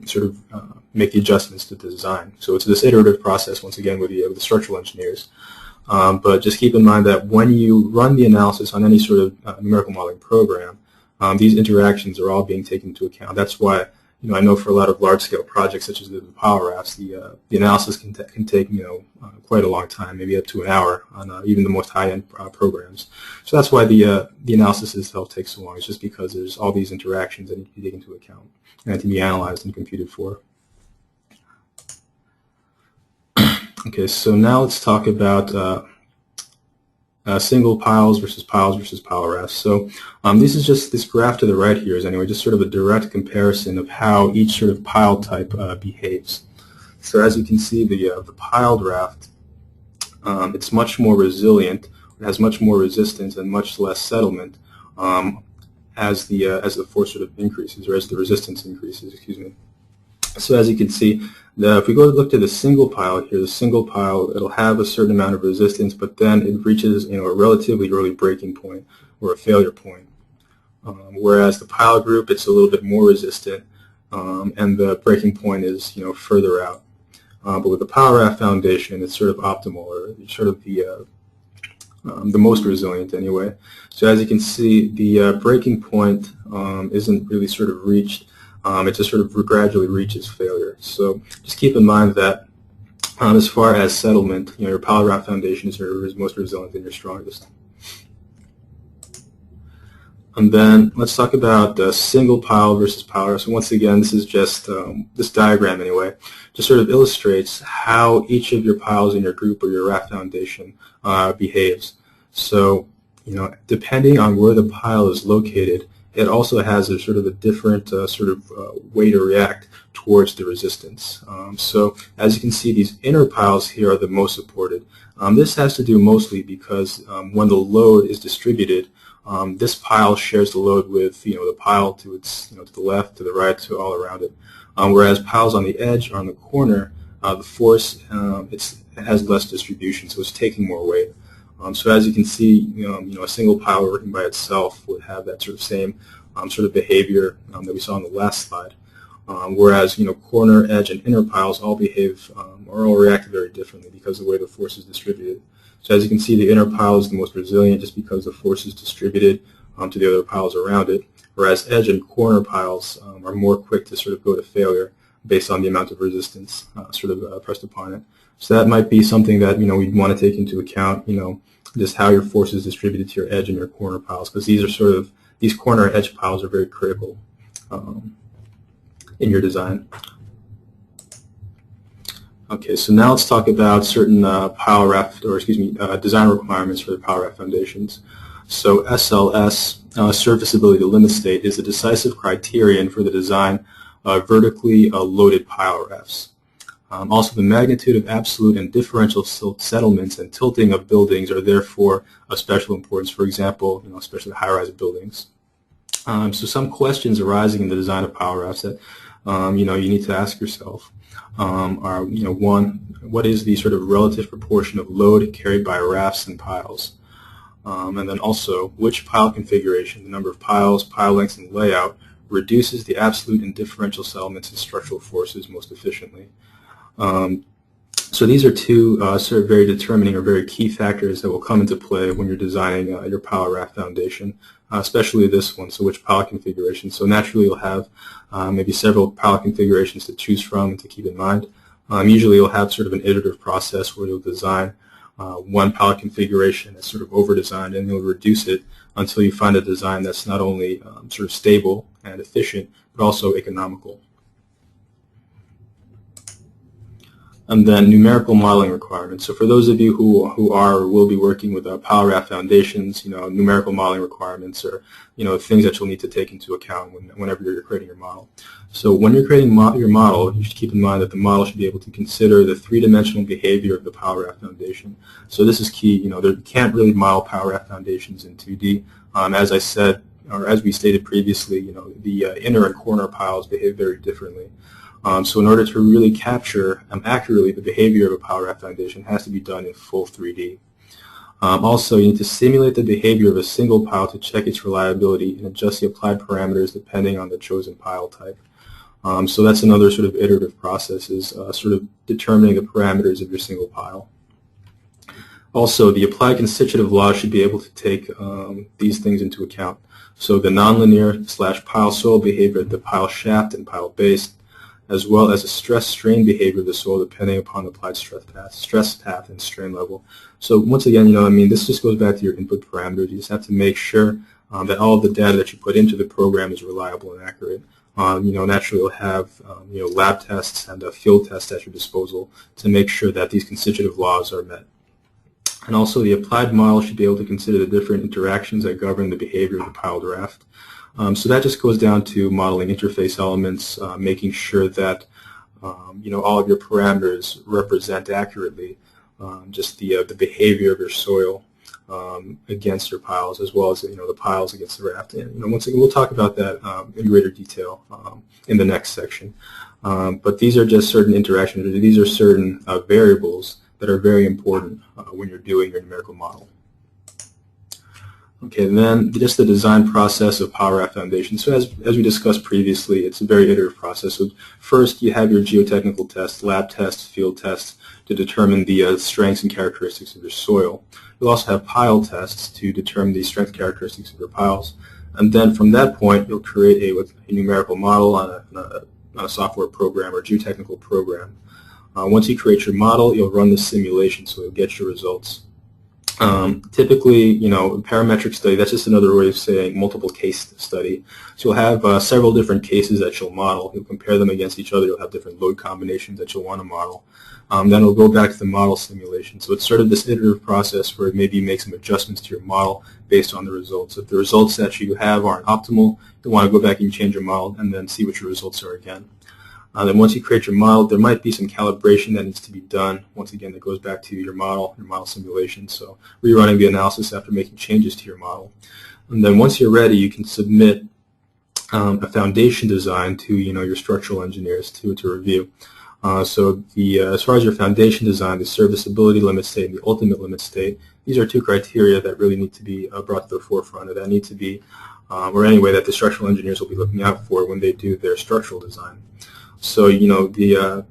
make the adjustments to the design. So it's this iterative process once again with the structural engineers. But just keep in mind that when you run the analysis on any sort of numerical modeling program, these interactions are all being taken into account. That's why I know for a lot of large-scale projects such as the power rafts, the analysis can take quite a long time, maybe up to an hour on even the most high-end programs. So that's why the analysis itself takes so long. It's just because there's all these interactions that need to be taken into account and to be analyzed and computed for. Okay, so now let's talk about single piles versus power rafts. So this is just this graph to the right here is anyway just sort of a direct comparison of how each sort of pile type behaves. So as you can see, the piled raft, it's much more resilient. It has much more resistance and much less settlement as the force sort of increases, or as the resistance increases. Excuse me. So as you can see, if we go look to the single pile here, the single pile, it'll have a certain amount of resistance, but then it reaches a relatively early breaking point or a failure point. Whereas the pile group, it's a little bit more resistant, and the breaking point is further out. But with the power raft foundation, it's sort of optimal, or sort of the most resilient anyway. So as you can see, the breaking point isn't really sort of reached. It just sort of gradually reaches failure. So just keep in mind that as far as settlement, your power raft foundation is your most resilient and your strongest. And then let's talk about single pile versus power raft. So once again, this is just this diagram anyway, just sort of illustrates how each of your piles in your group or your raft foundation behaves. So depending on where the pile is located, it also has a sort of a different way to react towards the resistance. So as you can see, these inner piles here are the most supported. This has to do mostly because when the load is distributed, this pile shares the load with the pile to its to the left, to the right, to all around it. Whereas piles on the edge or on the corner, the force it has less distribution, so it's taking more weight. So as you can see, a single pile working by itself would have that sort of same sort of behavior that we saw on the last slide. Whereas corner, edge, and inner piles all behave or all react very differently because of the way the force is distributed. So as you can see, the inner pile is the most resilient just because the force is distributed to the other piles around it. Whereas edge and corner piles are more quick to sort of go to failure based on the amount of resistance pressed upon it. So that might be something that we'd want to take into account. Just how your force is distributed to your edge and your corner piles, because these corner edge piles are very critical in your design. Okay, so now let's talk about certain design requirements for the power raft foundations. So SLS, serviceability to limit state, is a decisive criterion for the design of vertically loaded pile rafts. Also, the magnitude of absolute and differential silt settlements and tilting of buildings are therefore of special importance. For example, especially high-rise buildings. So some questions arising in the design of power rafts that you need to ask yourself are one, what is the sort of relative proportion of load carried by rafts and piles? And then also, which pile configuration, the number of piles, pile lengths, and layout reduces the absolute and differential settlements and structural forces most efficiently? So these are two sort of very determining or very key factors that will come into play when you're designing your power raft foundation, especially this one, so which pile configuration. So naturally you'll have maybe several pile configurations to choose from and to keep in mind. Usually you'll have sort of an iterative process where you'll design one pile configuration that's sort of over-designed, and you'll reduce it until you find a design that's not only sort of stable and efficient, but also economical. And then numerical modeling requirements. So for those of you who are or will be working with Power Raft foundations, numerical modeling requirements are, things that you'll need to take into account whenever you're creating your model. So when you're creating your model, you should keep in mind that the model should be able to consider the three-dimensional behavior of the Power Raft foundation. So this is key. You can't really model Power Raft foundations in 2D. As I said, or as we stated previously, the inner and corner piles behave very differently. So in order to really capture accurately the behavior of a Power Raft foundation, it has to be done in full 3D. Also, you need to simulate the behavior of a single pile to check its reliability and adjust the applied parameters depending on the chosen pile type. So that's another sort of iterative process, is sort of determining the parameters of your single pile. Also, the applied constitutive laws should be able to take these things into account. So the nonlinear / pile soil behavior at the pile shaft and pile base, as well as a stress-strain behavior of the soil depending upon the applied stress path and strain level. So once again, this just goes back to your input parameters. You just have to make sure that all of the data that you put into the program is reliable and accurate. Naturally you'll have lab tests and field tests at your disposal to make sure that these constitutive laws are met. And also the applied model should be able to consider the different interactions that govern the behavior of the piled raft. So that just goes down to modeling interface elements, making sure that all of your parameters represent accurately just the behavior of your soil against your piles, as well as the piles against the raft. And once again, we'll talk about that in greater detail in the next section. But these are just certain interactions. These are certain variables that are very important when you're doing your numerical model. Okay, and then just the design process of Power Raft Foundation. So as we discussed previously, it's a very iterative process. So first you have your geotechnical tests, lab tests, field tests to determine the strengths and characteristics of your soil. You'll also have pile tests to determine the strength characteristics of your piles. And then from that point, you'll create a numerical model on a software program or geotechnical program. Once you create your model, you'll run the simulation, so you'll get your results. Typically, a parametric study, that's just another way of saying multiple case study. So you'll have several different cases that you'll model. You'll compare them against each other. You'll have different load combinations that you'll want to model. Then it'll go back to the model simulation. So it's sort of this iterative process where maybe you make some adjustments to your model based on the results. If the results that you have aren't optimal, you'll want to go back and change your model and then see what your results are again. Then once you create your model, there might be some calibration that needs to be done. Once again, that goes back to your model simulation. So rerunning the analysis after making changes to your model. And then once you're ready, you can submit a foundation design to your structural engineers to review. So as far as your foundation design, the serviceability limit state and the ultimate limit state, these are two criteria that really need to be brought to the forefront, or that need to be, or anyway, that the structural engineers will be looking out for when they do their structural design. So the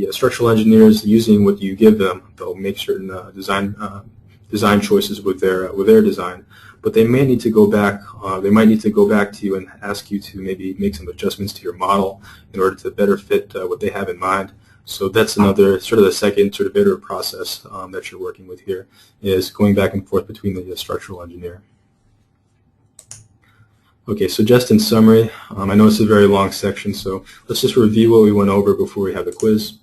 structural engineers, using what you give them, they'll make certain design choices with their design, but they may need to go back. They might need to go back to you and ask you to maybe make some adjustments to your model in order to better fit what they have in mind. So that's another sort of the second sort of iterative process that you're working with here, is going back and forth between the structural engineer. Okay, so just in summary, I know it's a very long section, so let's just review what we went over before we have the quiz.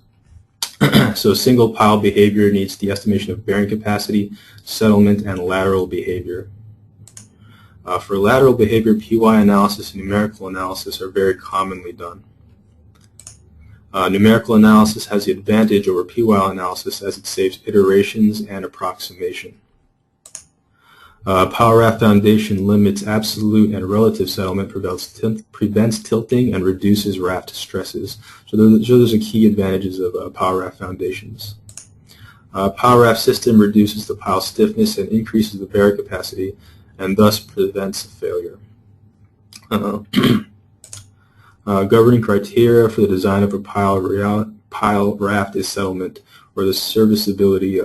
So single pile behavior needs the estimation of bearing capacity, settlement, and lateral behavior. For lateral behavior, PY analysis and numerical analysis are very commonly done. Numerical analysis has the advantage over PY analysis as it saves iterations and approximation. Power Raft Foundation limits absolute and relative settlement, prevents tilting, and reduces raft stresses. So those are key advantages of Power Raft foundations. Power Raft system reduces the pile stiffness and increases the bearing capacity, and thus prevents failure. Governing criteria for the design of a pile raft is settlement, or the serviceability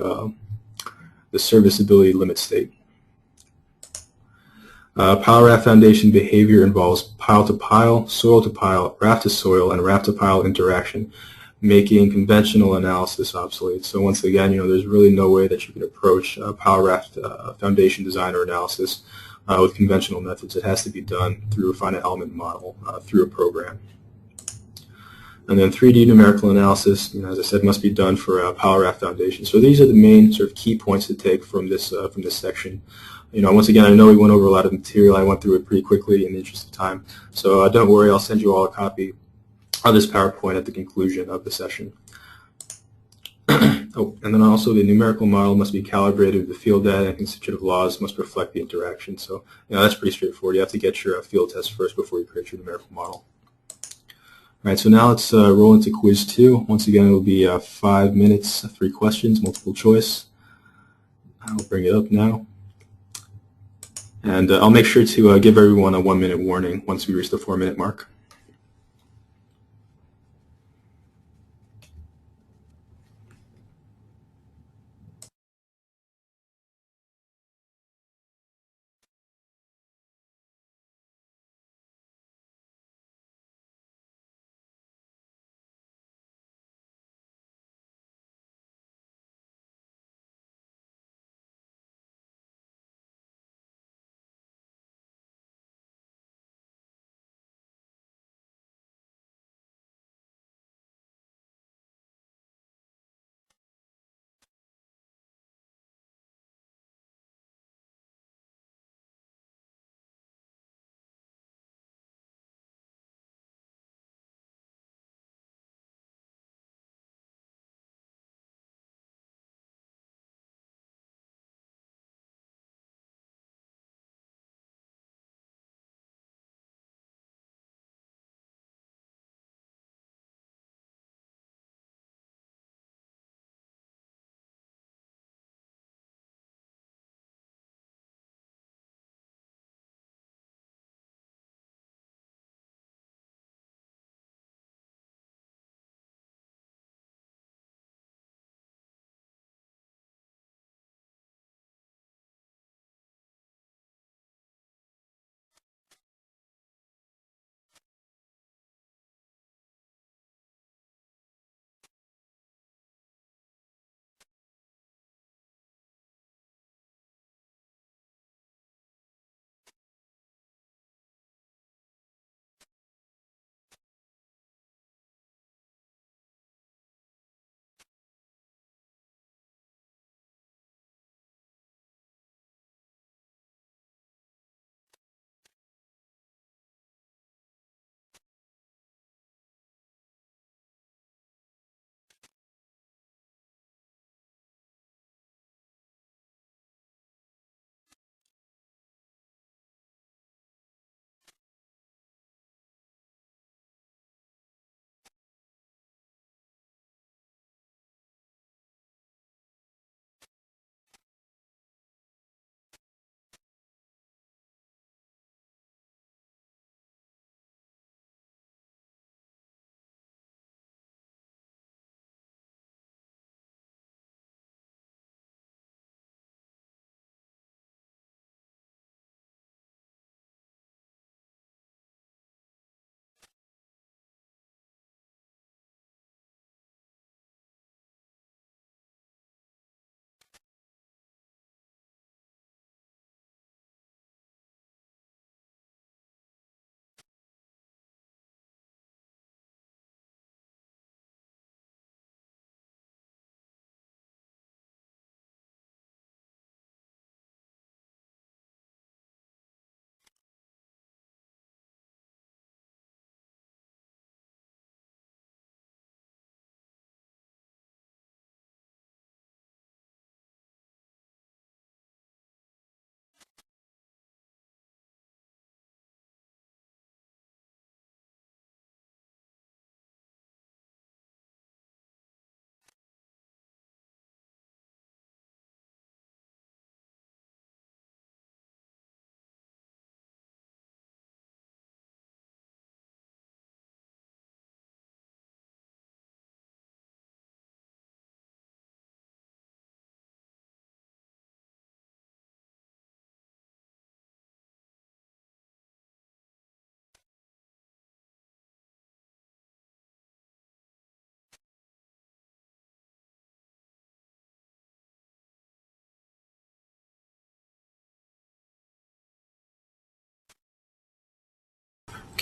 limit state. Power Raft Foundation behavior involves pile-to-pile, soil-to-pile, raft-to-soil, and raft-to-pile interaction, making conventional analysis obsolete. So once again, there's really no way that you can approach Power Raft Foundation design or analysis with conventional methods. It has to be done through a finite element model, through a program. And then 3D numerical analysis, as I said, must be done for Power Graph Foundation. So these are the main sort of key points to take from this section. Once again, I know we went over a lot of material. I went through it pretty quickly in the interest of time. So don't worry, I'll send you all a copy of this PowerPoint at the conclusion of the session. Oh, and then also the numerical model must be calibrated with the field data, and constitutive laws must reflect the interaction. So that's pretty straightforward. You have to get your field test first before you create your numerical model. All right, so now let's roll into quiz 2. Once again, it will be 5 minutes, 3 questions, multiple choice. I'll bring it up now. And I'll make sure to give everyone a 1-minute warning once we reach the 4-minute mark.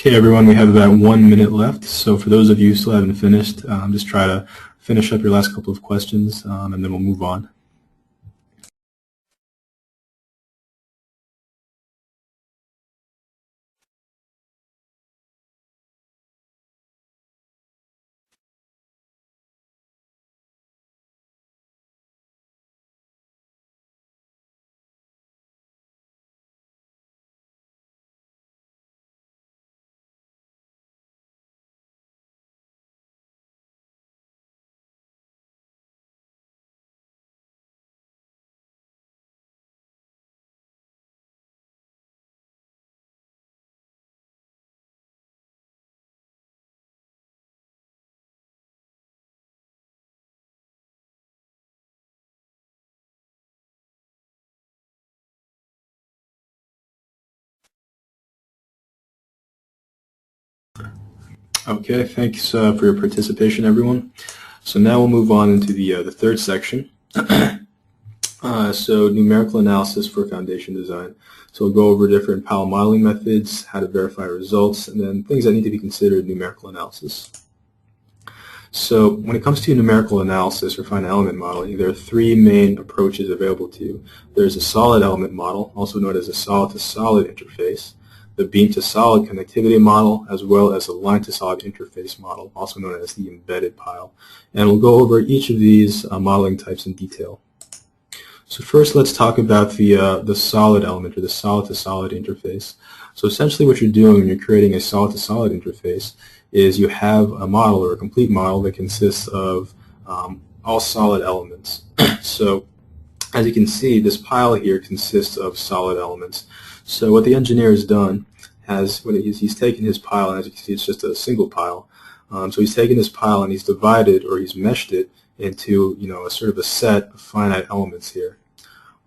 Okay, everyone, we have about 1 minute left. So for those of you who still haven't finished, just try to finish up your last couple of questions, and then we'll move on. Okay, thanks for your participation, everyone. So now we'll move on into the third section. So numerical analysis for foundation design. So we'll go over different Powell modeling methods, how to verify results, and then things that need to be considered in numerical analysis. So when it comes to numerical analysis or finite element modeling, there are three main approaches available to you. There's a solid element model, also known as a solid-to-solid interface, the beam-to-solid connectivity model, as well as a line-to-solid interface model, also known as the embedded pile. And we'll go over each of these modeling types in detail. So first, let's talk about the solid element, or the solid-to-solid interface. So essentially what you're doing when you're creating a solid-to-solid interface is you have a model, or a complete model, that consists of all solid elements. So as you can see, this pile here consists of solid elements. So what the engineer has done he's taken his pile, and as you can see, it's just a single pile. So he's taken this pile and he's divided, or he's meshed it into, a sort of a set of finite elements here.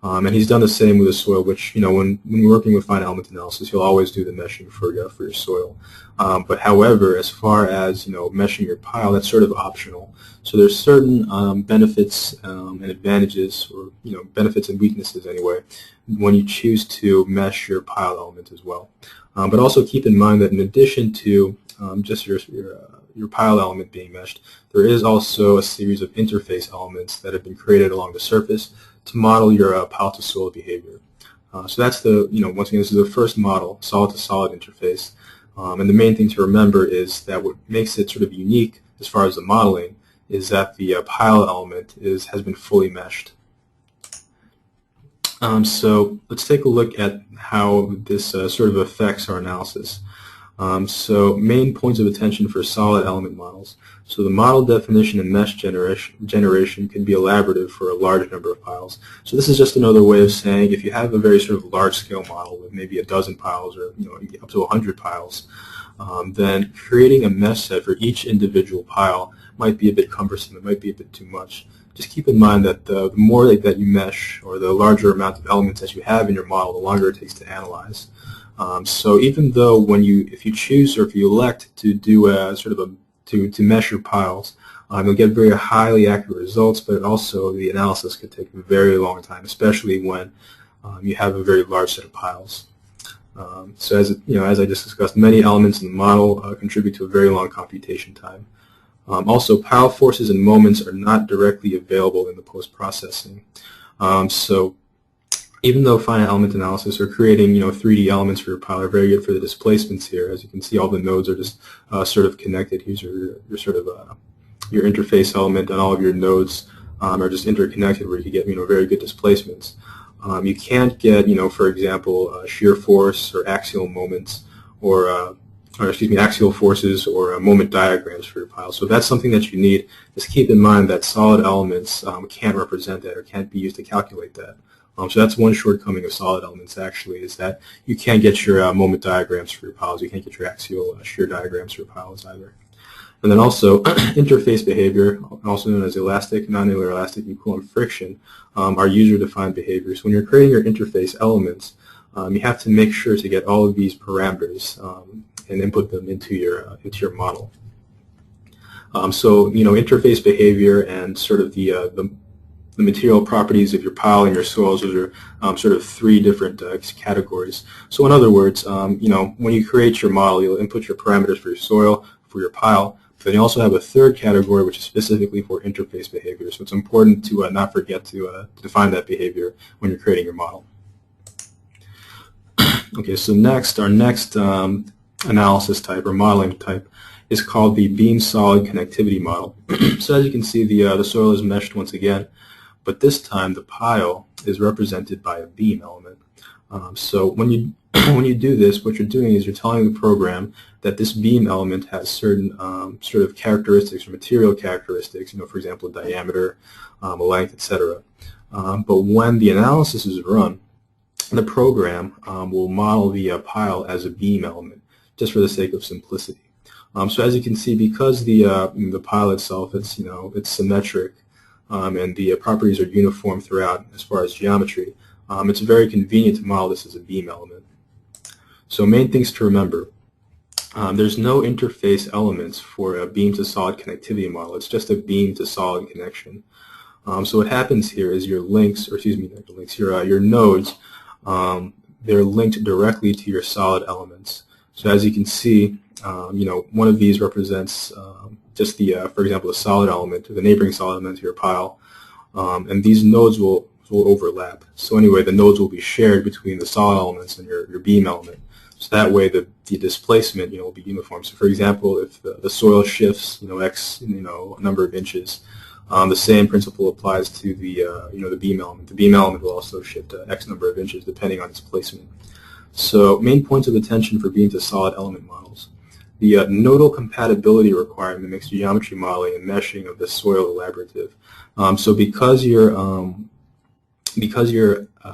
And he's done the same with the soil, which, when you're working with finite element analysis, you'll always do the meshing for your soil. But however, as far as, meshing your pile, that's sort of optional. So there's certain benefits and advantages, or, benefits and weaknesses anyway, when you choose to mesh your pile element as well. But also keep in mind that in addition to just your pile element being meshed, there is also a series of interface elements that have been created along the surface to model your pile to soil behavior. So that's once again, this is the first model, solid to solid interface. And the main thing to remember is that what makes it sort of unique as far as the modeling is that the pile element has been fully meshed. So let's take a look at how this sort of affects our analysis. So main points of attention for solid element models. So the model definition and mesh generation can be elaborative for a large number of piles. So this is just another way of saying if you have a very sort of large-scale model with maybe a dozen piles, or up to 100 piles, then creating a mesh set for each individual pile might be a bit cumbersome. It might be a bit too much. Just keep in mind that the more that you mesh, or the larger amount of elements that you have in your model, the longer it takes to analyze. So even though if you choose, or if you elect to do to mesh your piles, you'll get very highly accurate results, but also the analysis could take a very long time, especially when you have a very large set of piles. So as I just discussed, many elements in the model contribute to a very long computation time. Also, pile forces and moments are not directly available in the post-processing. So even though finite element analysis, or creating 3D elements for your pile, are very good for the displacements here, as you can see, all the nodes are just sort of connected. Here's your sort of your interface element, and all of your nodes are just interconnected, where you can get very good displacements. You can't get for example shear force or axial moments, or axial forces, or moment diagrams for your pile. So if that's something that you need, just keep in mind that solid elements can't represent that, or can't be used to calculate that. So that's one shortcoming of solid elements, actually, is that you can't get your moment diagrams for your piles. You can't get your axial shear diagrams for your piles either. And then also interface behavior, also known as elastic, non-linear elastic, and Coulomb friction, are user-defined behaviors. When you're creating your interface elements, you have to make sure to get all of these parameters and input them into your model. So interface behavior and sort of the the material properties of your pile and your soils. Those are sort of three different categories. So in other words, when you create your model, you'll input your parameters for your soil, for your pile, but then you also have a third category which is specifically for interface behavior. So it's important to not forget to define that behavior when you're creating your model. Okay, so our next analysis type or modeling type is called the beam solid connectivity model. So as you can see, the soil is meshed once again, but this time the pile is represented by a beam element. So when you when you do this, what you're doing is you're telling the program that this beam element has certain sort of characteristics or material characteristics, for example, a diameter, a length, etc. But when the analysis is run, the program will model the pile as a beam element, just for the sake of simplicity. So as you can see, because the pile itself, it's symmetric, and the properties are uniform throughout as far as geometry, it's very convenient to model this as a beam element. So main things to remember. There's no interface elements for a beam to solid connectivity model. It's just a beam to solid connection. So what happens here is your links, or excuse me, not your links, your nodes, they're linked directly to your solid elements. So as you can see, one of these represents just for example, a solid element, or the neighboring solid element to your pile, and these nodes will overlap. So anyway, the nodes will be shared between the solid elements and your beam element. So that way, the displacement, will be uniform. So for example, if the soil shifts, x, a number of inches, the same principle applies to the beam element. The beam element will also shift x number of inches depending on its placement. So main points of attention for beam to solid element models. The nodal compatibility requirement makes geometry modeling and meshing of the soil elaborative. So because your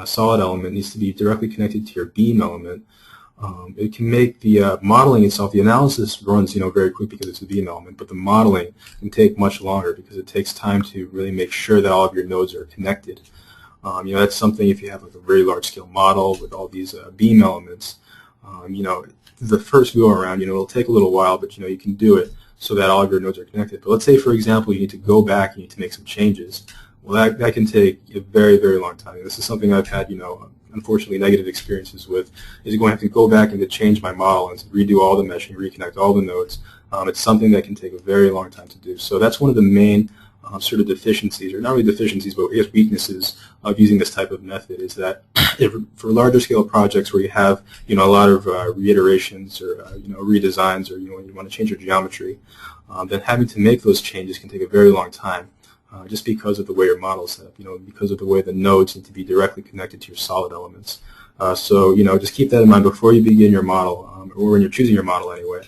solid element needs to be directly connected to your beam element, it can make the modeling itself, the analysis runs very quick because it's a beam element, but the modeling can take much longer because it takes time to really make sure that all of your nodes are connected. That's something if you have like a very large scale model with all these beam elements, the first go around, it'll take a little while, but you can do it so that all of your nodes are connected. But let's say, for example, you need to go back and you need to make some changes. Well, that can take a very, very long time. This is something I've had, unfortunately negative experiences with, is going to have to go back and to change my model and to redo all the meshing, reconnect all the nodes. It's something that can take a very long time to do. So that's one of the main sort of deficiencies, or not really deficiencies, but I guess weaknesses of using this type of method, is that for larger scale projects where you have a lot of reiterations or redesigns, or you want to change your geometry, then having to make those changes can take a very long time. Just because of the way your model is set up, because of the way the nodes need to be directly connected to your solid elements. So, just keep that in mind before you begin your model, or when you're choosing your model anyway.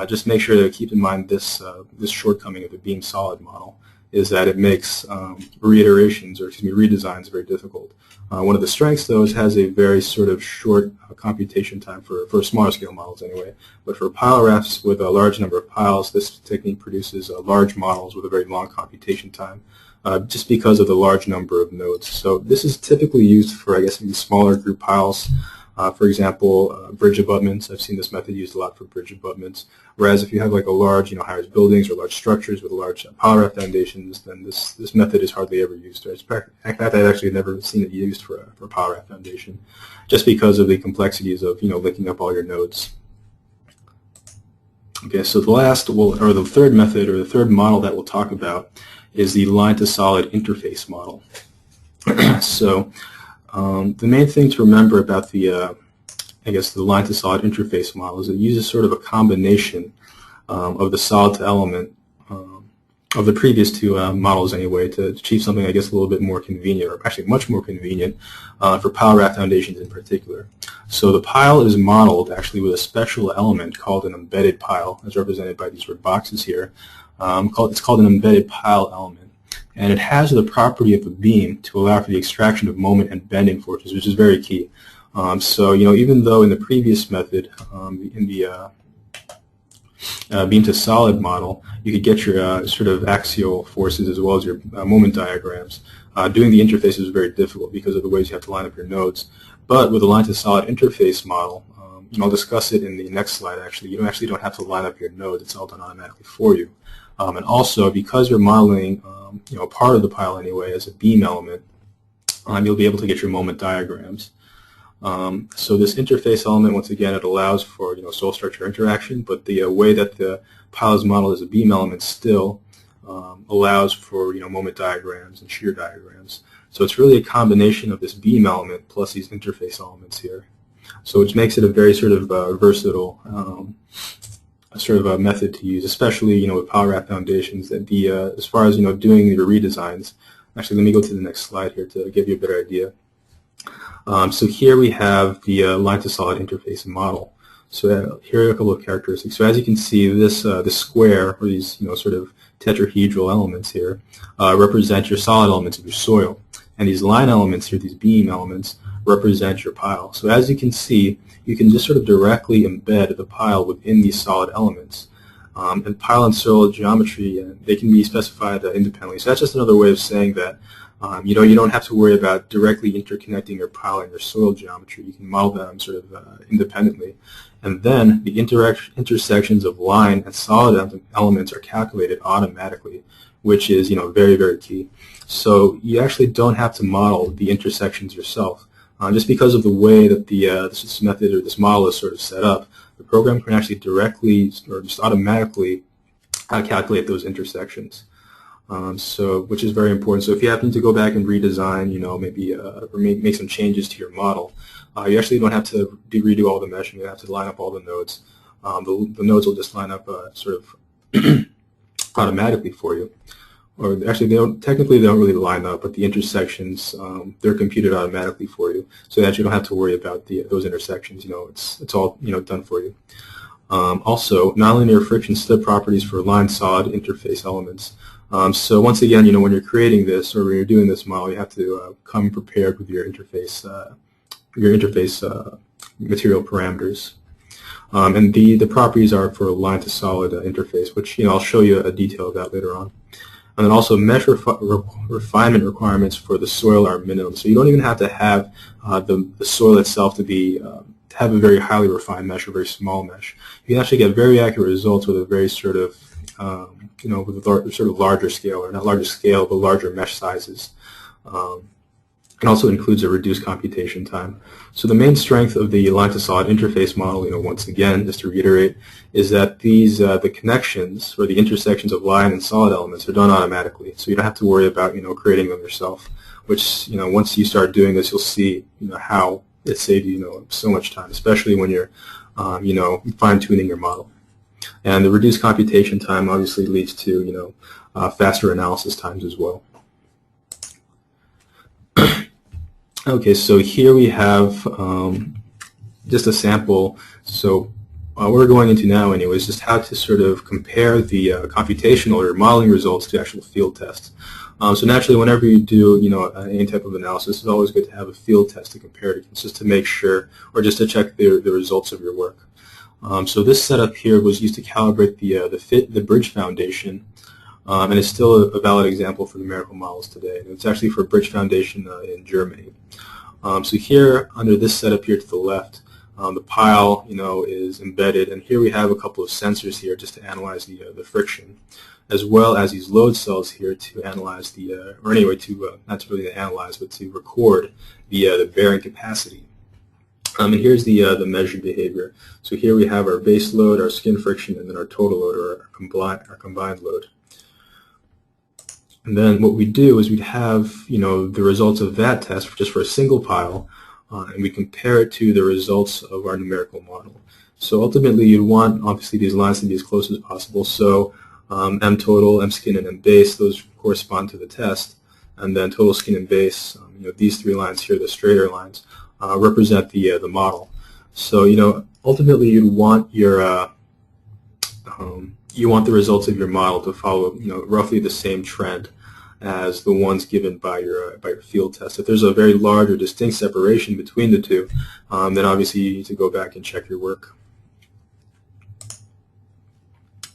Just make sure to keep in mind this shortcoming of the beam solid model, is that it makes reiterations, or redesigns very difficult. One of the strengths, though, is it has a very sort of short computation time for smaller scale models anyway. But for pile rafts with a large number of piles, this technique produces large models with a very long computation time, just because of the large number of nodes. So this is typically used for, I guess, maybe smaller group piles. For example, bridge abutments. I've seen this method used a lot for bridge abutments. Whereas if you have like a large, high-rise buildings or large structures with large pile raft foundations, then this method is hardly ever used. In fact, I've actually never seen it used for a pile raft foundation, just because of the complexities of linking up all your nodes. Okay, so the third method, or the third model that we'll talk about, is the line to solid interface model. So the main thing to remember about the line to solid interface model is it uses sort of a combination of the solid to element of the previous two models anyway, to achieve something, I guess, a little bit more convenient, or actually much more convenient for pile raft foundations in particular. So the pile is modeled actually with a special element called an embedded pile, as represented by these red boxes here. It's called an embedded pile element. And it has the property of a beam to allow for the extraction of moment and bending forces, which is very key. So, even though in the previous method, in the beam to solid model, you could get your sort of axial forces as well as your moment diagrams. Doing the interface is very difficult because of the ways you have to line up your nodes. But with the line to solid interface model, I'll discuss it in the next slide actually. You actually don't have to line up your nodes. It's all done automatically for you. And also, because you're modeling part of the pile anyway as a beam element, you'll be able to get your moment diagrams. So this interface element, once again, it allows for soil structure interaction, but the way that the pile is modeled as a beam element still allows for moment diagrams and shear diagrams. So it's really a combination of this beam element plus these interface elements here. So which makes it a very sort of versatile sort of a method to use, especially with pile wrap foundations. That as far as doing your redesigns. Actually, let me go to the next slide here to give you a better idea. So here we have the line to solid interface model. So here are a couple of characteristics. So as you can see, this square, or these sort of tetrahedral elements here, represent your solid elements of your soil, and these line elements here, these beam elements, represent your pile. So as you can see, you can just sort of directly embed the pile within these solid elements. And pile and soil geometry, they can be specified independently. So that's just another way of saying that you don't have to worry about directly interconnecting your pile and your soil geometry. You can model them sort of independently. And then the intersections of line and solid elements are calculated automatically, which is very, very key. So you actually don't have to model the intersections yourself. Just because of the way that this method or this model is sort of set up, the program can actually directly or just automatically calculate those intersections. Which is very important. So if you happen to go back and redesign, maybe or make some changes to your model, you actually don't have to redo all the meshing. You don't have to line up all the nodes. The nodes will just line up sort of automatically for you. Or actually, they don't really line up, but the intersections, they're computed automatically for you, so that you don't have to worry about those intersections. It's all done for you. Also, nonlinear friction slip properties for line solid interface elements. So once again, when you're creating this or when you're doing this model, you have to come prepared with your interface material parameters. And the properties are for a line to solid interface, which I'll show you a detail of that later on. And then also mesh refinement requirements for the soil are minimum. So you don't even have to have the soil itself to have a very highly refined mesh or very small mesh. You can actually get very accurate results with a very sort of with a sort of larger scale, or not larger scale, but larger mesh sizes. It also includes a reduced computation time. So the main strength of the line to solid interface model, once again, just to reiterate, is that the connections or the intersections of line and solid elements are done automatically. So you don't have to worry about creating them yourself. Which once you start doing this, you'll see how it saves you so much time, especially when you're fine-tuning your model. And the reduced computation time obviously leads to faster analysis times as well. Okay, so here we have just a sample. So what we're going into now anyway is just how to sort of compare the computational or modeling results to actual field tests. So naturally, whenever you do any type of analysis, it's always good to have a field test to compare it against, just to make sure, or just to check the results of your work. So this setup here was used to calibrate the bridge foundation, and it's still a valid example for numerical models today. And it's actually for a bridge foundation in Germany. So here, under this setup here to the left, the pile is embedded, and here we have a couple of sensors here just to analyze the friction, as well as these load cells here to analyze or anyway not to really analyze, but to record the bearing capacity. And here's the measured behavior. So here we have our base load, our skin friction, and then our total load, or our combined load. And then what we do is we'd have the results of that test just for a single pile, and we compare it to the results of our numerical model. So ultimately, you'd want obviously these lines to be as close as possible. So M total, M skin, and M base, those correspond to the test, and then total skin and base. These three lines here, the straighter lines, represent the model. So ultimately you'd want your you want the results of your model to follow roughly the same trend as the ones given by your field test. If there's a very large or distinct separation between the two, then obviously you need to go back and check your work.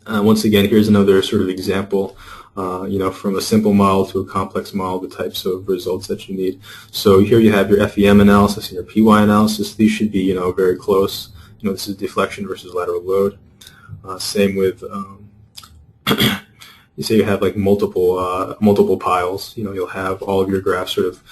Once again, here's another sort of example. From a simple model to a complex model, the types of results that you need. So here you have your FEM analysis and your PY analysis. These should be, very close. This is deflection versus lateral load. Same with you say you have like multiple piles, you'll have all of your graphs sort of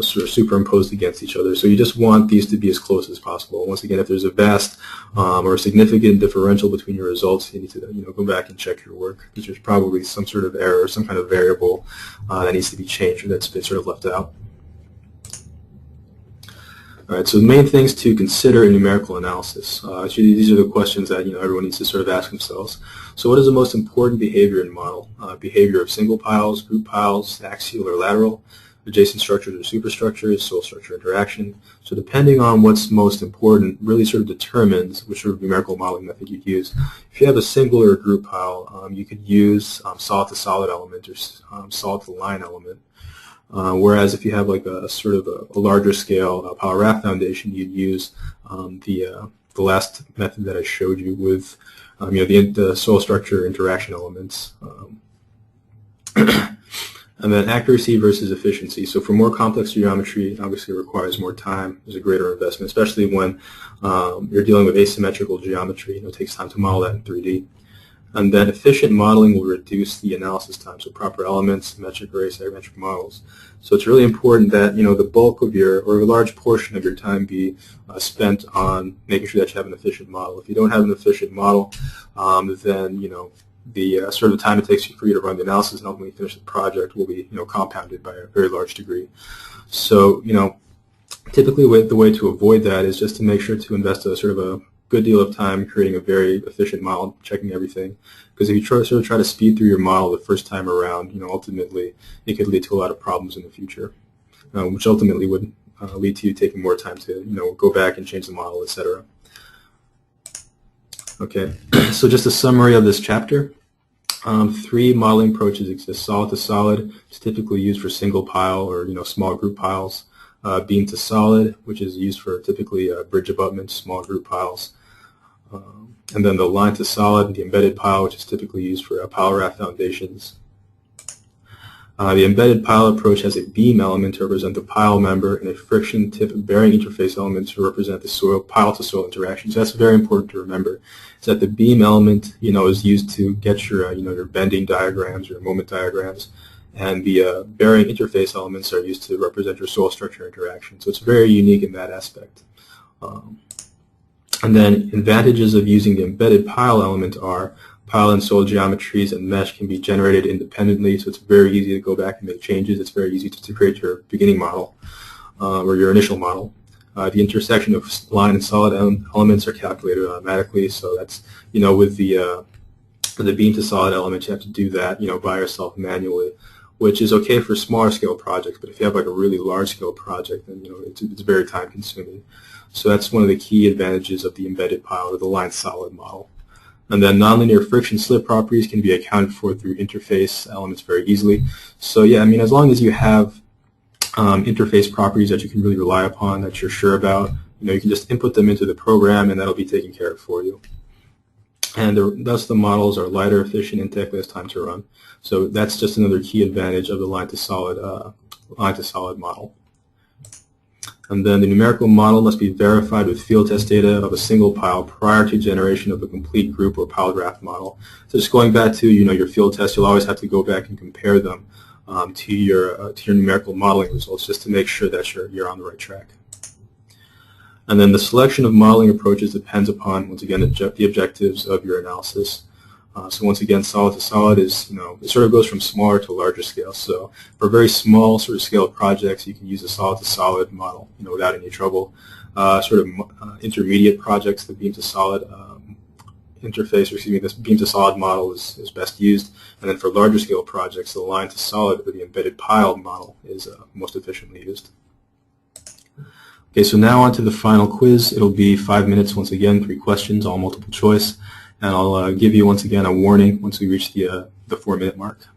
superimposed against each other. So you just want these to be as close as possible. Once again, if there's a vast or a significant differential between your results, you need to go back and check your work, because there's probably some sort of error, some kind of variable that needs to be changed or that's been sort of left out. All right, so the main things to consider in numerical analysis. Actually, these are the questions that everyone needs to sort of ask themselves. So what is the most important behavior in a model? Behavior of single piles, group piles, axial or lateral, adjacent structures or superstructures, soil-structure interaction. So depending on what's most important really sort of determines which sort of numerical modeling method you'd use. If you have a single or a group pile, you could use solid-to-solid element or solid-to-line element. Whereas if you have like a sort of a larger scale pile raft foundation, you'd use the last method that I showed you with the soil structure interaction elements. And then accuracy versus efficiency. So for more complex geometry, obviously it requires more time. There's a greater investment, especially when you're dealing with asymmetrical geometry. It takes time to model that in 3D. And then efficient modeling will reduce the analysis time, so proper elements, symmetric arrays, sabermetric models. So it's really important that the bulk of your, or a large portion of your time be spent on making sure that you have an efficient model. If you don't have an efficient model, then the sort of time it takes for you to run the analysis and ultimately finish the project will be compounded by a very large degree. So typically the way to avoid that is just to make sure to invest a sort of a good deal of time creating a very efficient model, checking everything. Because if you try to speed through your model the first time around, ultimately it could lead to a lot of problems in the future, which ultimately would lead to you taking more time to go back and change the model, etc. Okay, so just a summary of this chapter. 3 modeling approaches exist. Solid to solid is typically used for single pile or small group piles. Beam to solid, which is used for typically bridge abutments, small group piles. And then the line to solid, the embedded pile, which is typically used for pile raft foundations. The embedded pile approach has a beam element to represent the pile member and a friction tip bearing interface element to represent the pile to soil interaction. So that's very important to remember. Is that the beam element, is used to get your, your bending diagrams, your moment diagrams, and the bearing interface elements are used to represent your soil structure interaction. So it's very unique in that aspect. And then advantages of using the embedded pile element are pile and soil geometries and mesh can be generated independently, so it's very easy to go back and make changes. It's very easy to create your beginning model or your initial model. The intersection of line and solid elements are calculated automatically, so that's, with the beam to solid element, you have to do that, by yourself manually, which is okay for smaller scale projects, but if you have like a really large scale project, then it's very time consuming. So that's one of the key advantages of the embedded pile or the line solid model. And then nonlinear friction slip properties can be accounted for through interface elements very easily. So yeah, as long as you have interface properties that you can really rely upon, that you're sure about, you can just input them into the program and that'll be taken care of for you. And thus the models are lighter, efficient, and take less time to run. So that's just another key advantage of the line to solid model. And then the numerical model must be verified with field test data of a single pile prior to generation of a complete group or pile graph model. So just going back to your field test, you'll always have to go back and compare them to your numerical modeling results just to make sure that you're on the right track. And then the selection of modeling approaches depends upon, once again, the objectives of your analysis. So once again, solid to solid is, it sort of goes from smaller to larger scale. So for very small sort of scale projects, you can use a solid to solid model, without any trouble. Intermediate projects, the beam to solid this beam to solid model is best used. And then for larger scale projects, the line to solid or the embedded pile model is most efficiently used. Okay, so now on to the final quiz. It'll be 5 minutes once again, 3 questions, all multiple choice. And I'll give you once again a warning once we reach the 4-minute mark.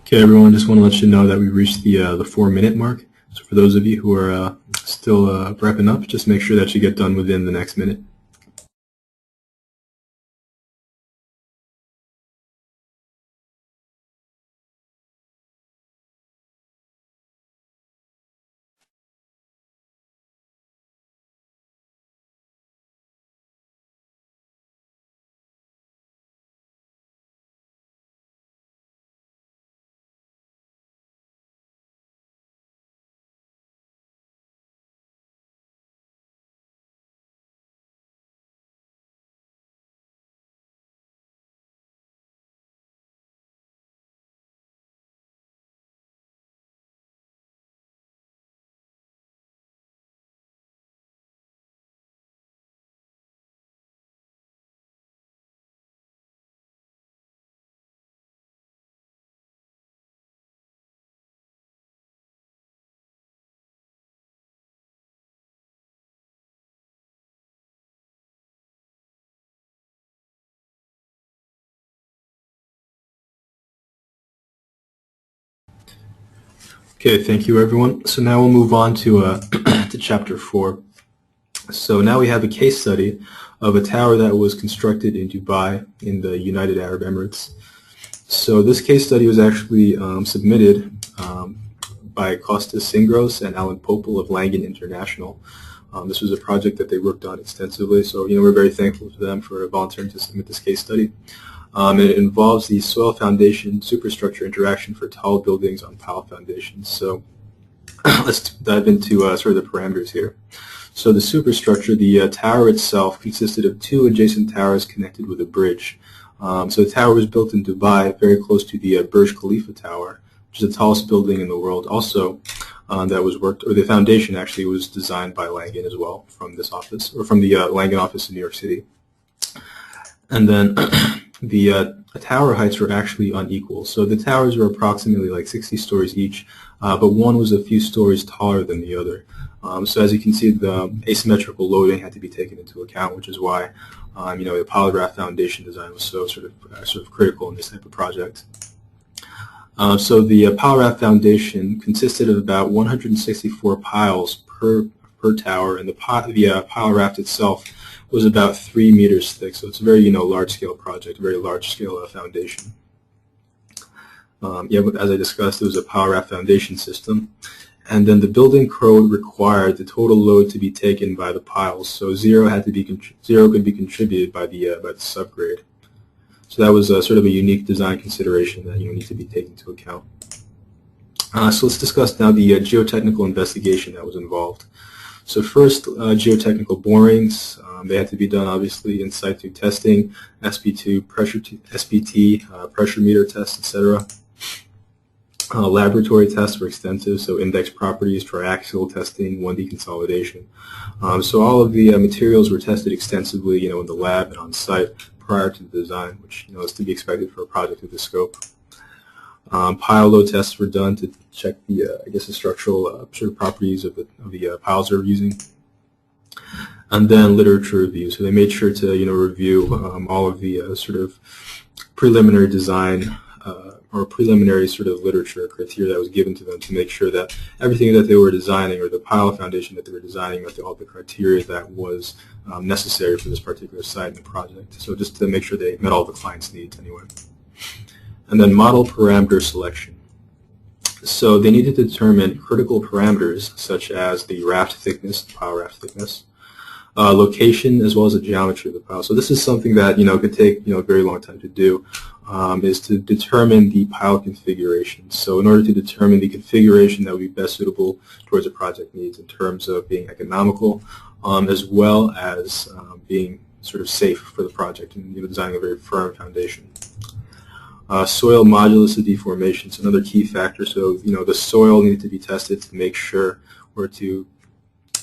Okay, everyone, just want to let you know that we reached the 4-minute mark. So for those of you who are still wrapping up, just make sure that you get done within the next minute. Okay, thank you, everyone. So now we'll move on to to Chapter 4. So now we have a case study of a tower that was constructed in Dubai in the United Arab Emirates. So this case study was actually submitted by Costas Singros and Alan Popel of Langen International. This was a project that they worked on extensively, so we're very thankful to them for volunteering to submit this case study. It involves the soil foundation superstructure interaction for tall buildings on pile foundations. So let's dive into sort of the parameters here. So the superstructure, the tower itself, consisted of two adjacent towers connected with a bridge. So the tower was built in Dubai, very close to the Burj Khalifa Tower, which is the tallest building in the world. Also, that was worked, or the foundation actually was designed by Langen as well, from this office, or from the Langen office in New York City. And then the tower heights were actually unequal. So the towers were approximately like 60 stories each, but one was a few stories taller than the other. So as you can see, the asymmetrical loading had to be taken into account, which is why the polygraph foundation design was so sort of critical in this type of project. So the polygraph foundation consisted of about 164 piles per tower, and the pile raft itself was about 3 meters thick. So it's a very large-scale project, a very large-scale foundation. But as I discussed, it was a pile raft foundation system. And then the building code required the total load to be taken by the piles. So zero could be contributed by the subgrade. So that was sort of a unique design consideration that need to be taken into account. So let's discuss now the geotechnical investigation that was involved. So first, geotechnical borings. They had to be done obviously in situ testing, SPT, pressure meter tests, etc. Laboratory tests were extensive, so index properties, triaxial testing, 1D consolidation. So all of the materials were tested extensively, in the lab and on site prior to the design, which is to be expected for a project of this scope. Pile load tests were done to check the, the structural sort of properties of the piles they were using. And then literature review. So they made sure to review all of the sort of preliminary design or preliminary sort of literature criteria that was given to them to make sure that everything that they were designing, or the pile foundation that they were designing, met all the criteria that was necessary for this particular site in the project. So just to make sure they met all the client's needs anyway. And then model parameter selection. So they needed to determine critical parameters such as the raft thickness, the pile raft thickness, location, as well as the geometry of the pile. So this is something that could take a very long time to do, is to determine the pile configuration. So in order to determine the configuration that would be best suitable towards the project needs in terms of being economical, as well as being sort of safe for the project and designing a very firm foundation. Soil modulus of deformation is another key factor. So the soil needed to be tested to make sure,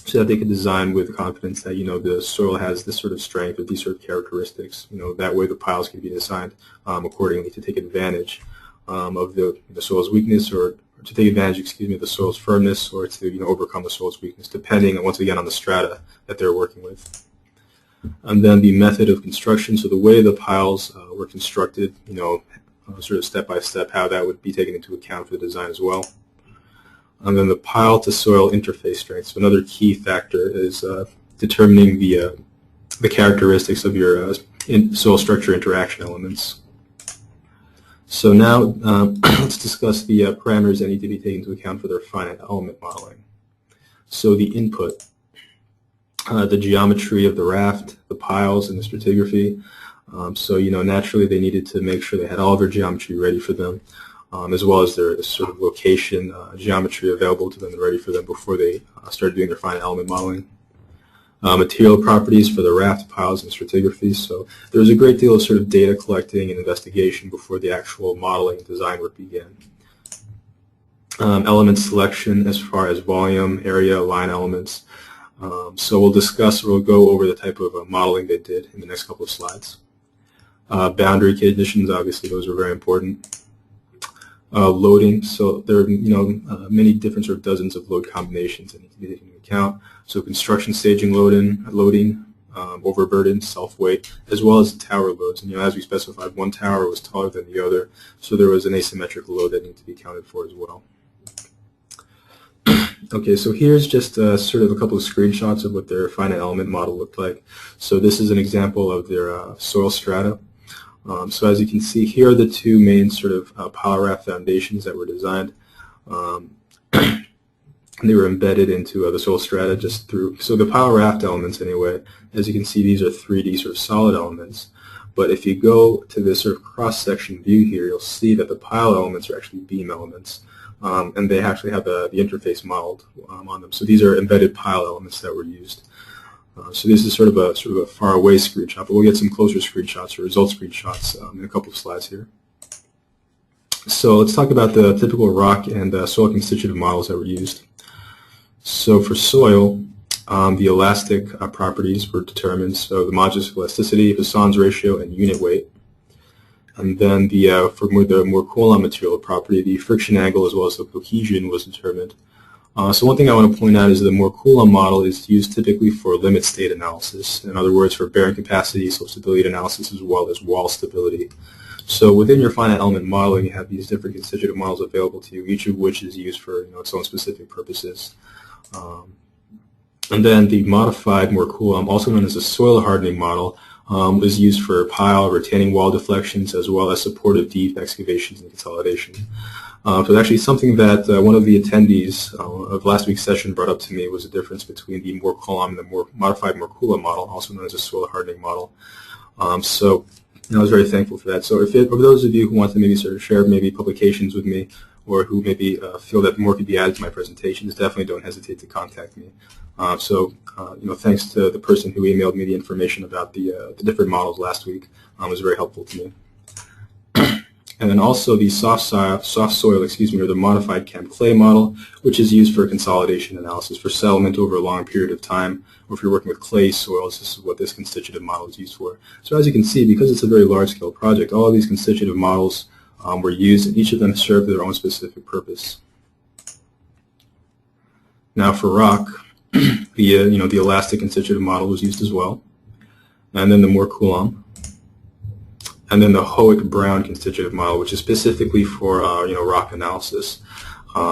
so that they could design with confidence that the soil has this sort of strength or these sort of characteristics. That way the piles can be designed accordingly to take advantage of the soil's weakness, or to take advantage, of the soil's firmness, or to overcome the soil's weakness, depending once again on the strata that they're working with. And then the method of construction. So the way the piles were constructed, sort of step by step, how that would be taken into account for the design as well. And then the pile to soil interface strength. So another key factor is determining the characteristics of your soil structure interaction elements. So now let's discuss the parameters that need to be taken into account for their finite element modeling. So the input, the geometry of the raft, the piles, and the stratigraphy. So naturally they needed to make sure they had all their geometry ready for them, as well as their sort of location geometry available to them and ready for them before they started doing their finite element modeling. Material properties for the raft, piles, and stratigraphy. So there was a great deal of sort of data collecting and investigation before the actual modeling and design work began. Element selection as far as volume, area, line elements. So we'll go over the type of modeling they did in the next couple of slides. Boundary conditions, obviously those are very important. Loading, so there are many different sort of dozens of load combinations that need to be taken into account. So construction staging loading, overburden, self-weight, as well as the tower loads. And as we specified, one tower was taller than the other, so there was an asymmetrical load that needed to be accounted for as well. Okay, so here's just sort of a couple of screenshots of what their finite element model looked like. So this is an example of their soil strata. So as you can see, here are the two main sort of pile raft foundations that were designed. They were embedded into the soil strata just through. So the pile raft elements, anyway, as you can see, these are 3D sort of solid elements. But if you go to this sort of cross-section view here, you'll see that the pile elements are actually beam elements. and they actually have the interface modeled on them. So these are embedded pile elements that were used. So this is sort of a far away screenshot, but we'll get some closer screenshots or result screenshots in a couple of slides here. So let's talk about the typical rock and soil constitutive models that were used. So for soil, the elastic properties were determined, so the modulus elasticity, Poisson's ratio, and unit weight. And then for the more Coulomb material property, the friction angle as well as the cohesion was determined. So one thing I want to point out is the more Coulomb model is used typically for limit state analysis. In other words, for bearing capacity, stability analysis, as well as wall stability. So within your finite element modeling, you have these different constitutive models available to you, each of which is used for its own specific purposes. And then the modified more Coulomb, also known as a soil hardening model, is used for pile, retaining wall deflections, as well as supportive deep excavations and consolidation. So actually something that one of the attendees of last week's session brought up to me was the difference between the more Coulomb and the more modified more Coulomb model, also known as a soil hardening model. So I was very thankful for that. So for those of you who want to maybe sort of share maybe publications with me, or who maybe feel that more could be added to my presentations, definitely don't hesitate to contact me. Thanks to the person who emailed me the information about the different models last week. It was very helpful to me. And then also the soft soil, or the modified camp clay model, which is used for consolidation analysis for settlement over a long period of time, or if you're working with clay soils, this is what this constitutive model is used for. So as you can see, because it's a very large-scale project, all of these constitutive models were used, and each of them served their own specific purpose. Now for rock, the elastic constitutive model was used as well, and then the more Coulomb, and then the Hoek-Brown constitutive model, which is specifically for rock analysis.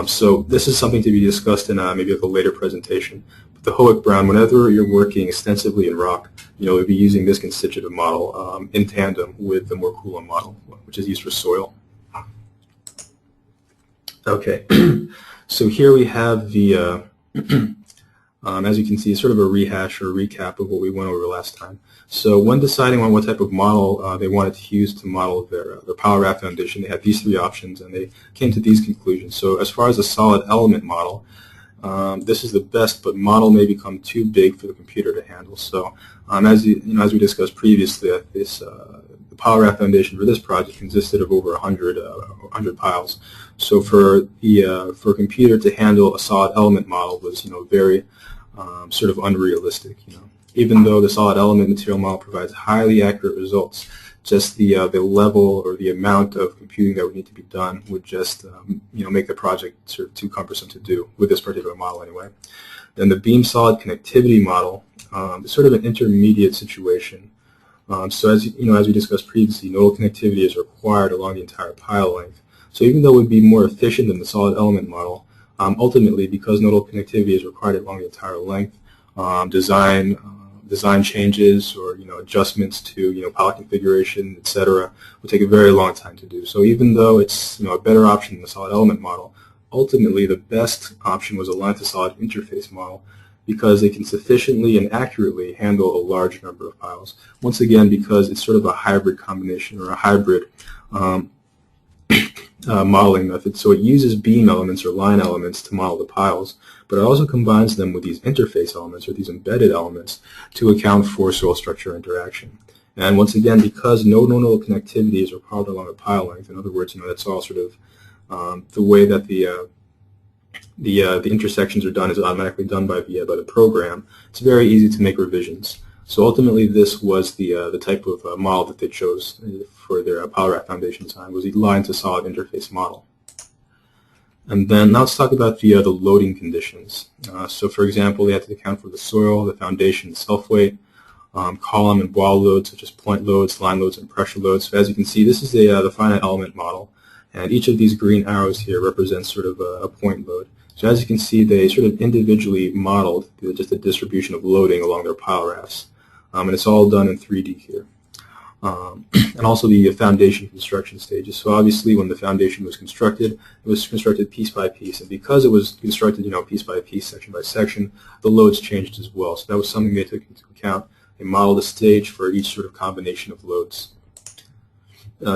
So this is something to be discussed in maybe a later presentation. But the Hoek-Brown, whenever you're working extensively in rock, you'll be using this constitutive model in tandem with the more Coulomb model, which is used for soil. Okay, so here we have the, as you can see, sort of a rehash or recap of what we went over last time. So when deciding on what type of model they wanted to use to model their pile raft foundation, they had these three options, and they came to these conclusions. So as far as a solid element model, this is the best, but model may become too big for the computer to handle. So as we discussed previously, the pile raft foundation for this project consisted of over 100 piles. So for a computer to handle a solid element model was very sort of unrealistic. Even though the solid element material model provides highly accurate results, just the level or the amount of computing that would need to be done would just make the project sort of too cumbersome to do with this particular model anyway. Then the beam solid connectivity model is sort of an intermediate situation. So as we discussed previously, nodal connectivity is required along the entire pile length. So even though it would be more efficient than the solid element model, ultimately because nodal connectivity is required along the entire length, design changes or adjustments to pile configuration, etc., will take a very long time to do. So even though it's a better option than the solid element model, ultimately the best option was a line to solid interface model, because they can sufficiently and accurately handle a large number of piles. Once again, because it's sort of a hybrid combination or a hybrid modeling method. So it uses beam elements or line elements to model the piles, but it also combines them with these interface elements or these embedded elements to account for soil structure interaction. And once again, because no nodal connectivity is required along a pile length, in other words, that's all sort of the way that the intersections are done is automatically done by the program. It's very easy to make revisions. So ultimately, this was the type of model that they chose for their pile raft foundation design, was the line to solid interface model. And then now let's talk about the loading conditions. So for example, they had to account for the soil, the foundation self-weight, column and wall loads such as point loads, line loads, and pressure loads. So as you can see, this is the finite element model, and each of these green arrows here represents sort of a point load. So as you can see, they sort of individually modeled just a distribution of loading along their pile rafts. And it's all done in 3D here. And also the foundation construction stages. So obviously when the foundation was constructed, it was constructed piece by piece. And because it was constructed, piece by piece, section by section, the loads changed as well. So that was something they took into account. They modeled a stage for each sort of combination of loads.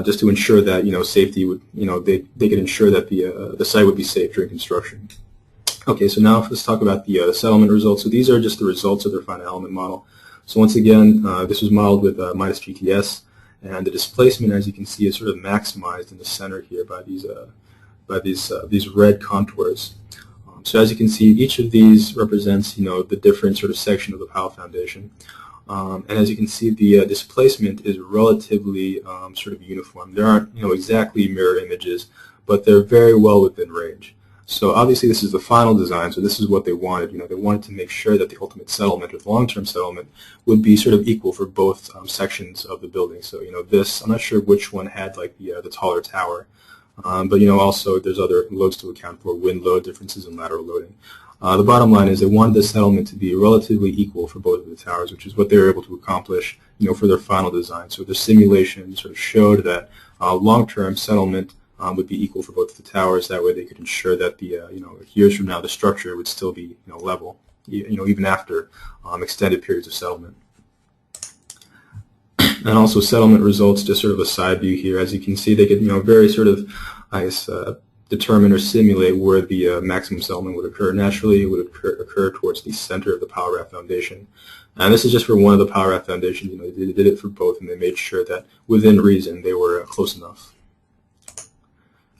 just to ensure that safety would they could ensure that the site would be safe during construction. Okay, so now let's talk about the settlement results. So these are just the results of their final element model. So once again, this was modeled with MIDASGTS, and the displacement, as you can see, is sort of maximized in the center here by these red contours. So as you can see, each of these represents the different sort of section of the pile foundation. And as you can see, the displacement is relatively sort of uniform. There aren't exactly mirror images, but they're very well within range. So obviously this is the final design, so this is what they wanted. They wanted to make sure that the ultimate settlement or the long-term settlement would be sort of equal for both sections of the building. So this, I'm not sure which one had like the taller tower, but also there's other loads to account for, wind load differences and lateral loading. The bottom line is they wanted the settlement to be relatively equal for both of the towers, which is what they were able to accomplish for their final design. So the simulation sort of showed that long-term settlement would be equal for both of the towers. That way they could ensure that the years from now the structure would still be level, even after extended periods of settlement. And also settlement results, just sort of a side view here. As you can see, they could very sort of determine or simulate where the maximum settlement would occur. Naturally, it would occur towards the center of the pile raft foundation. And this is just for one of the pile raft foundations. They did it for both, and they made sure that within reason they were close enough.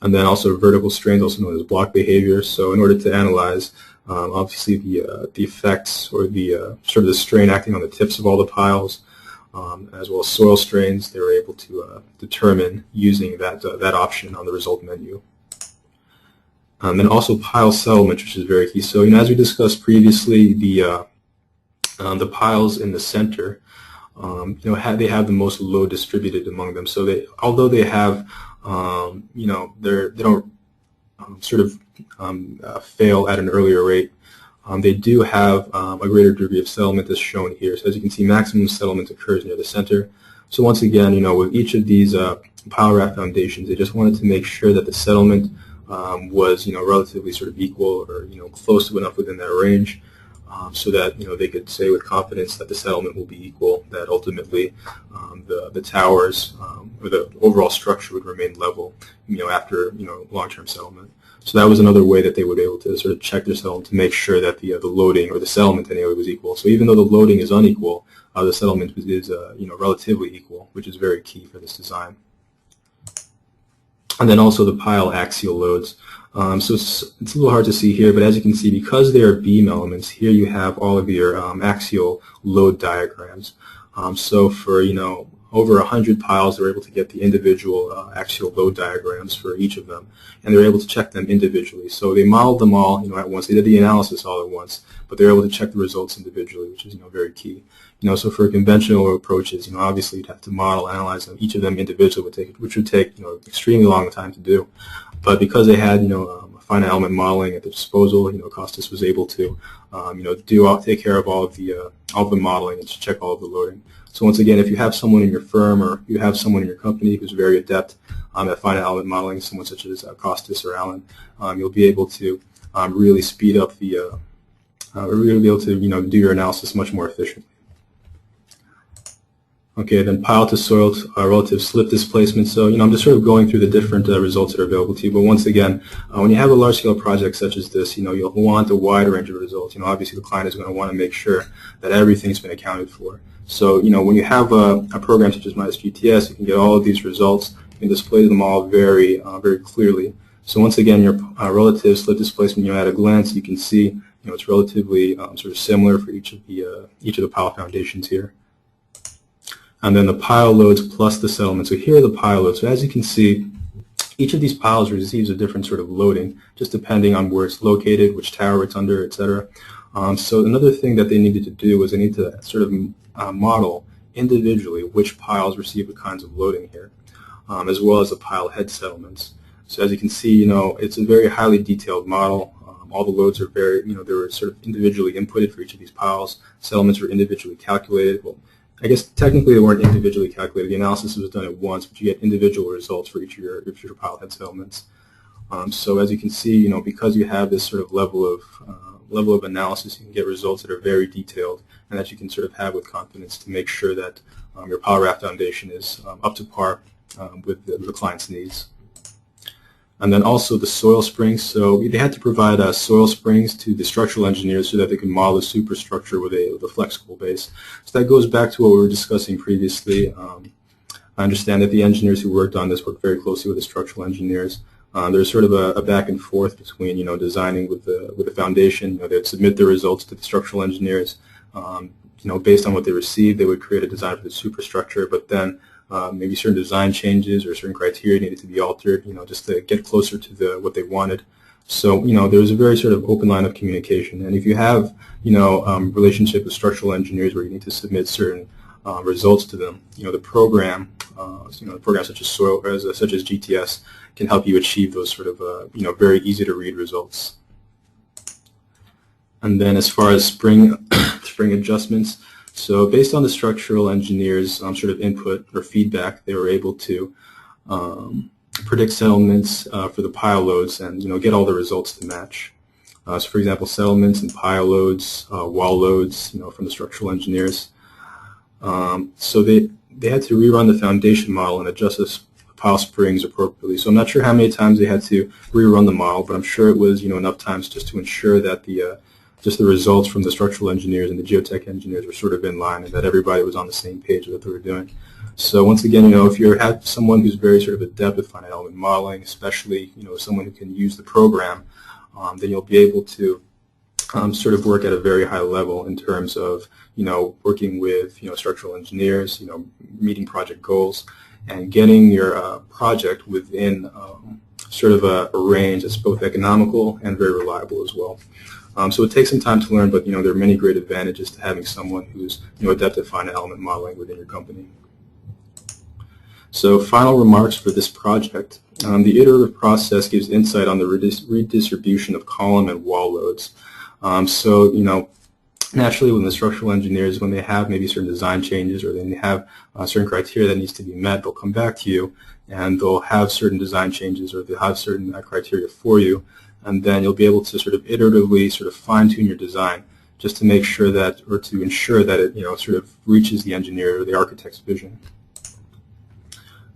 And then also vertical strains, also known as block behavior. So in order to analyze, obviously the effects or the sort of the strain acting on the tips of all the piles, as well as soil strains, they were able to determine using that option on the result menu. And also pile settlement, which is very key. So as we discussed previously, the piles in the center, they have the most load distributed among them. So although they have they don't sort of fail at an earlier rate. They do have a greater degree of settlement as shown here. So as you can see, maximum settlement occurs near the center. So once again, with each of these pile raft foundations, they just wanted to make sure that the settlement was relatively sort of equal or close to enough within that range. So that they could say with confidence that the settlement will be equal, that ultimately the towers or the overall structure would remain level after long-term settlement. So that was another way that they would be able to sort of check their settlement to make sure that the loading or the settlement anyway was equal. So even though the loading is unequal, the settlement is relatively equal, which is very key for this design. And then also the pile axial loads. So it's a little hard to see here, but as you can see, because they are beam elements, here you have all of your axial load diagrams. So for over 100 piles, they were able to get the individual axial load diagrams for each of them, and they were able to check them individually. So they modeled them all at once. They did the analysis all at once, but they were able to check the results individually, which is very key. So for conventional approaches, obviously you'd have to model, analyze them, each of them individually, which would take extremely long time to do. But because they had finite element modeling at their disposal, Costas was able to take care of all of the modeling and to check all of the loading. So once again, if you have someone in your firm or you have someone in your company who's very adept at finite element modeling, someone such as Costas or Alan, you'll be able to really speed up the really be able to do your analysis much more efficiently. Okay, then pile to soil relative slip displacement. So, I'm just sort of going through the different results that are available to you. But once again, when you have a large-scale project such as this, you'll want a wide range of results. Obviously the client is going to want to make sure that everything's been accounted for. So, when you have a program such as MIDASGTS, you can get all of these results. You can display them all very, very clearly. So once again, your relative slip displacement, at a glance, you can see, it's relatively sort of similar for each of the pile foundations here. And then the pile loads plus the settlement. So here are the pile loads. So as you can see, each of these piles receives a different sort of loading, just depending on where it's located, which tower it's under, etc. So another thing that they needed to do was they need to sort of model individually which piles receive what kinds of loading here, as well as the pile head settlements. So as you can see, it's a very highly detailed model. All the loads are very, they were sort of individually inputted for each of these piles. Settlements were individually calculated. Well, I guess technically they weren't individually calculated. The analysis was done at once, but you get individual results for each of your pile head settlements. So as you can see, because you have this sort of level of analysis, you can get results that are very detailed and that you can sort of have with confidence to make sure that your pile raft foundation is up to par with the client's needs. And then also the soil springs. So they had to provide soil springs to the structural engineers so that they could model the superstructure with a flexible base. So that goes back to what we were discussing previously. I understand that the engineers who worked on this worked very closely with the structural engineers. There's sort of a back and forth between, designing with the foundation. They'd submit their results to the structural engineers. Based on what they received, they would create a design for the superstructure, but then maybe certain design changes or certain criteria needed to be altered, just to get closer to what they wanted. So, there was a very sort of open line of communication. And if you have, relationship with structural engineers where you need to submit certain results to them, the program, programs such as such as GTS can help you achieve those sort of, very easy to read results. And then as far as spring adjustments, so based on the structural engineers' sort of input or feedback, they were able to predict settlements for the pile loads and get all the results to match. So for example, settlements and pile loads, wall loads, from the structural engineers. So they had to rerun the foundation model and adjust the pile springs appropriately. So I'm not sure how many times they had to rerun the model, but I'm sure it was enough times just to ensure that the results from the structural engineers and the geotech engineers were sort of in line and that everybody was on the same page with what they were doing. So once again, if you have someone who's very sort of adept with finite element modeling, especially someone who can use the program, then you'll be able to sort of work at a very high level in terms of working with structural engineers, meeting project goals, and getting your project within sort of a range that's both economical and very reliable as well. So it takes some time to learn, but there are many great advantages to having someone who's adept at finite element modeling within your company. So final remarks for this project. The iterative process gives insight on the redistribution of column and wall loads. So naturally, when the structural engineers, when they have maybe certain design changes or they have certain criteria that needs to be met, they'll come back to you and they'll have certain design changes or they'll have certain criteria for you. And then you'll be able to sort of iteratively sort of fine-tune your design just to make sure that, or to ensure that it, sort of reaches the engineer or the architect's vision.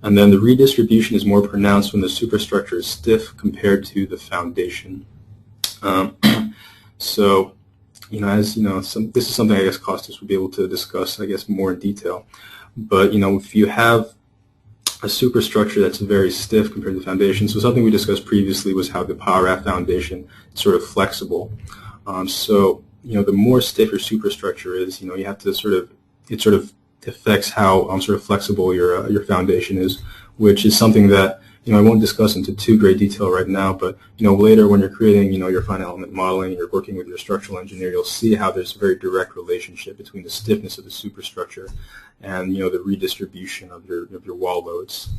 And then the redistribution is more pronounced when the superstructure is stiff compared to the foundation. So, as this is something I guess Kostas would be able to discuss, I guess, more in detail. But if you have a superstructure that's very stiff compared to the foundation. So something we discussed previously was how the power raft foundation is sort of flexible. So the more stiff your superstructure is, you have to it sort of affects how sort of flexible your foundation is, which is something that I won't discuss into too great detail right now. But later when you're creating your finite element modeling, you're working with your structural engineer, you'll see how there's a very direct relationship between the stiffness of the superstructure and the redistribution of your wall loads.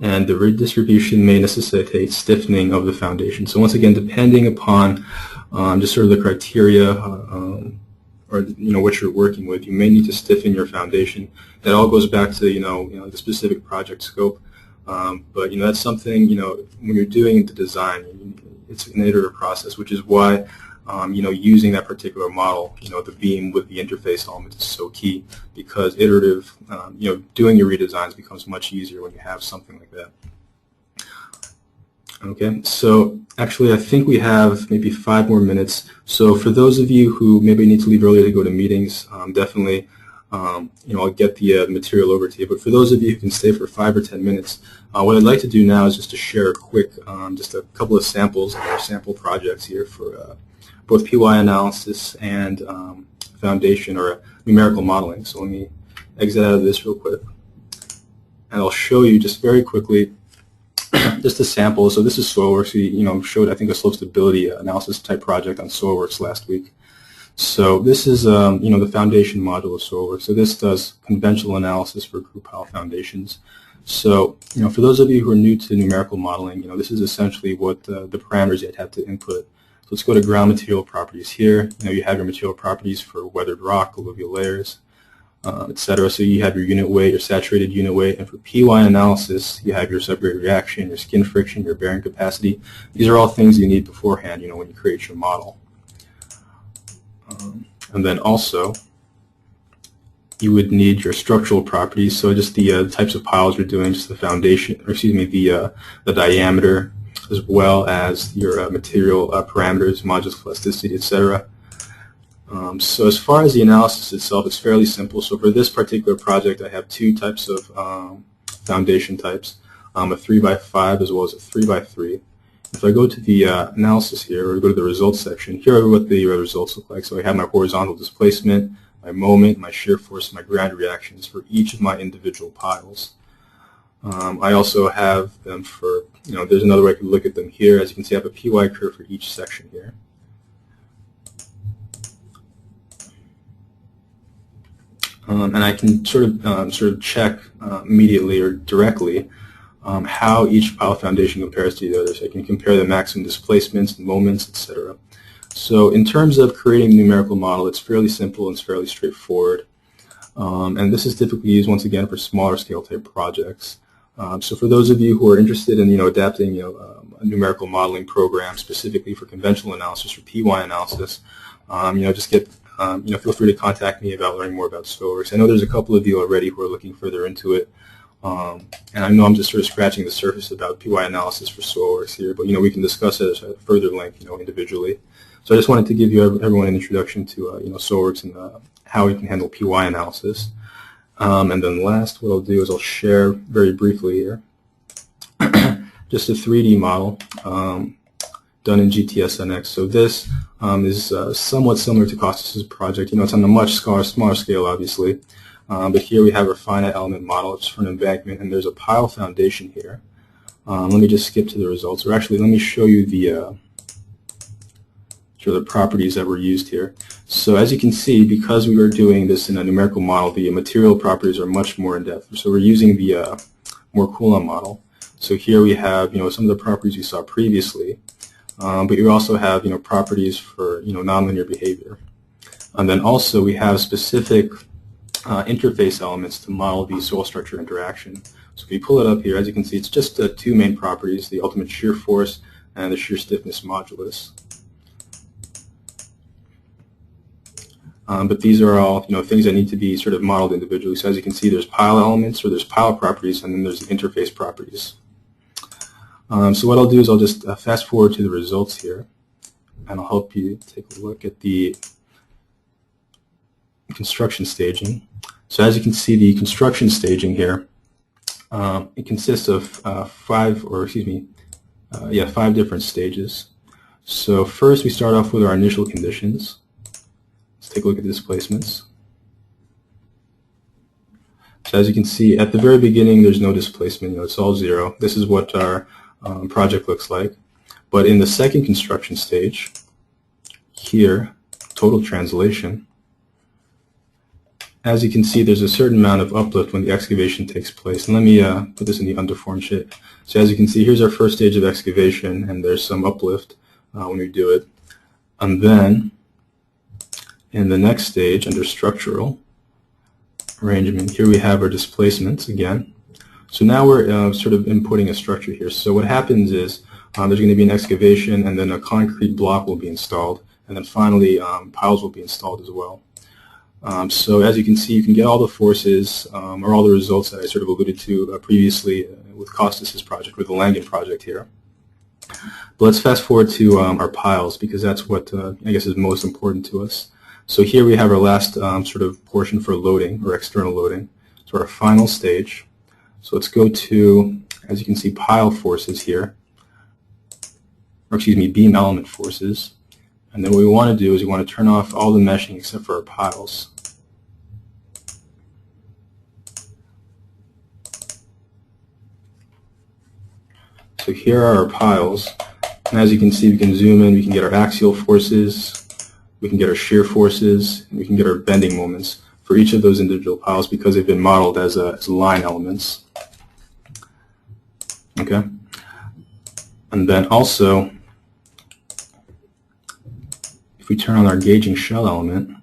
And the redistribution may necessitate stiffening of the foundation. So once again, depending upon just sort of the criteria or what you're working with, you may need to stiffen your foundation. That all goes back to the specific project scope. But that's something when you're doing the design, it's an iterative process, which is why using that particular model, the beam with the interface element is so key, because iterative, doing your redesigns becomes much easier when you have something like that. Okay, so actually I think we have maybe 5 more minutes. So for those of you who maybe need to leave early to go to meetings, definitely, I'll get the material over to you. But for those of you who can stay for 5 or 10 minutes, what I'd like to do now is just to share a quick, just a couple of samples of our sample projects here for both PY analysis and foundation or numerical modeling. So let me exit out of this real quick. And I'll show you just very quickly just a sample. So this is SoilWorks. We showed, I think, a slope stability analysis type project on SoilWorks last week. So this is the foundation module of SoilWorks. So this does conventional analysis for group pile foundations. So for those of you who are new to numerical modeling, this is essentially what the parameters you'd have to input. So let's go to ground material properties here. You have your material properties for weathered rock, alluvial layers, etc. So you have your unit weight, your saturated unit weight, and for PY analysis, you have your separated reaction, your skin friction, your bearing capacity. These are all things you need beforehand, when you create your model. And then also, you would need your structural properties, so just the types of piles we're doing, just the foundation, or excuse me, the diameter, as well as your material parameters, modulus, plasticity, etc. So as far as the analysis itself, it's fairly simple. So for this particular project, I have two types of foundation types, a 3x5 as well as a 3x3. If I go to the analysis here, or go to the results section, here are what the results look like. So I have my horizontal displacement, my moment, my shear force, my ground reactions for each of my individual piles. I also have them for, there's another way I could look at them here. As you can see, I have a PY curve for each section here. And I can sort of check immediately or directly how each pile foundation compares to the other. So I can compare the maximum displacements, moments, etc. So in terms of creating a numerical model, it's fairly simple and it's fairly straightforward. And this is typically used, once again, for smaller scale type projects. So for those of you who are interested in adapting a numerical modeling program specifically for conventional analysis or PY analysis, just get feel free to contact me about learning more about SolidWorks. I know there's a couple of you already who are looking further into it. And I know I'm just sort of scratching the surface about PY analysis for SolidWorks here, but we can discuss it at further length, individually. So I just wanted to give you everyone an introduction to SolidWorks and how we can handle PY analysis. And then last, what I'll do is I'll share very briefly here just a 3D model done in GTS-NX. So this is somewhat similar to Costas' project. It's on a much smaller scale, obviously. But here we have our finite element model. It's for an embankment, and there's a pile foundation here. Let me just skip to the results. Or actually, let me show you the properties that were used here. So as you can see, because we were doing this in a numerical model, the material properties are much more in depth. So we're using the more Coulomb model. So here we have some of the properties we saw previously, but you also have properties for nonlinear behavior, and then also we have specific interface elements to model the soil structure interaction. So if you pull it up here, as you can see, it's just two main properties: the ultimate shear force and the shear stiffness modulus. But these are all things that need to be sort of modeled individually. So as you can see, there's pile elements, or there's pile properties, and then there's the interface properties. So what I'll do is I'll just fast forward to the results here, and I'll help you take a look at the construction staging. So as you can see, the construction staging here, it consists of 5 different stages. So first we start off with our initial conditions. Let's take a look at the displacements. So as you can see, at the very beginning, there's no displacement. It's all 0. This is what our project looks like. But in the second construction stage, here, total translation, as you can see, there's a certain amount of uplift when the excavation takes place. And let me put this in the underform shape. So as you can see, here's our first stage of excavation, and there's some uplift when we do it. And then, in the next stage, under structural arrangement, here we have our displacements again. So now we're sort of inputting a structure here. So what happens is there's going to be an excavation, and then a concrete block will be installed, and then finally piles will be installed as well. So as you can see, you can get all the forces or all the results that I sort of alluded to previously with Costas' project, with the Langen project here. But let's fast forward to our piles, because that's what I guess is most important to us. So here we have our last sort of portion for loading, or external loading. So our final stage. So let's go to, as you can see, pile forces here, or excuse me, beam element forces. And then what we want to do is we want to turn off all the meshing except for our piles. So here are our piles. And as you can see, we can zoom in, we can get our axial forces, we can get our shear forces, and we can get our bending moments for each of those individual piles because they've been modeled as line elements. Okay? And then also, if we turn on our gauging shell element,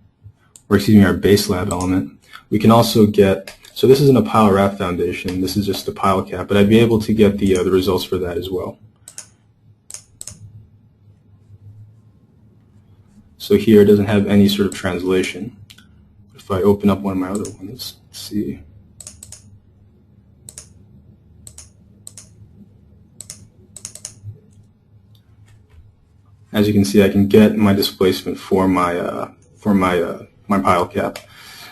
or excuse me, our base lab element, we can also get, so this isn't a pile raft foundation, this is just a pile cap, but I'd be able to get the results for that as well. So here it doesn't have any sort of translation. If if I open up one of my other ones, let's see. As you can see, I can get my displacement for my my pile cap.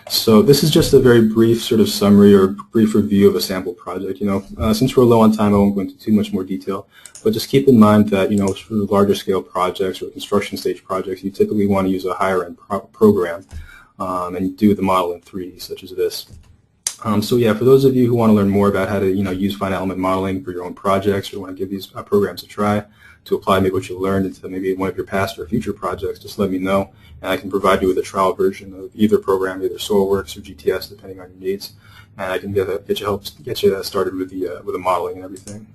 So this is just a very brief sort of summary or brief review of a sample project. Since we're low on time, I won't go into too much more detail, but just keep in mind that for larger scale projects or construction stage projects, you typically want to use a higher end program and do the model in 3D, such as this. So yeah, for those of you who want to learn more about how to use finite element modeling for your own projects, or want to give these programs a try to apply maybe what you learned into maybe one of your past or future projects, just let me know, and I can provide you with a trial version of either program, either SolidWorks or GTS, depending on your needs, and I can get you started with the modeling and everything.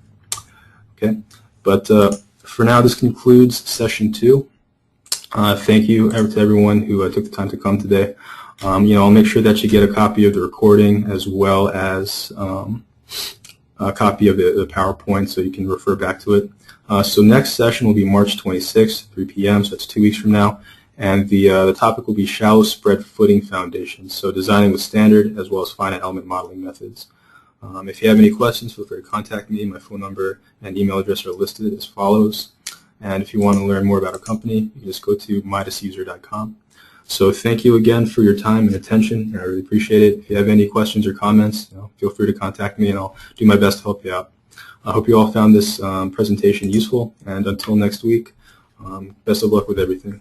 Okay, but for now, this concludes session 2. Thank you to everyone who took the time to come today. I'll make sure that you get a copy of the recording as well as a copy of the PowerPoint so you can refer back to it. So next session will be March 26th, 3 p.m., so that's 2 weeks from now, and the topic will be shallow spread footing foundations, so designing with standard as well as finite element modeling methods. If you have any questions, feel free to contact me. My phone number and email address are listed as follows. And if you want to learn more about our company, you can just go to MIDASuser.com. So thank you again for your time and attention. I really appreciate it. If you have any questions or comments, feel free to contact me, and I'll do my best to help you out. I hope you all found this presentation useful, and until next week, best of luck with everything.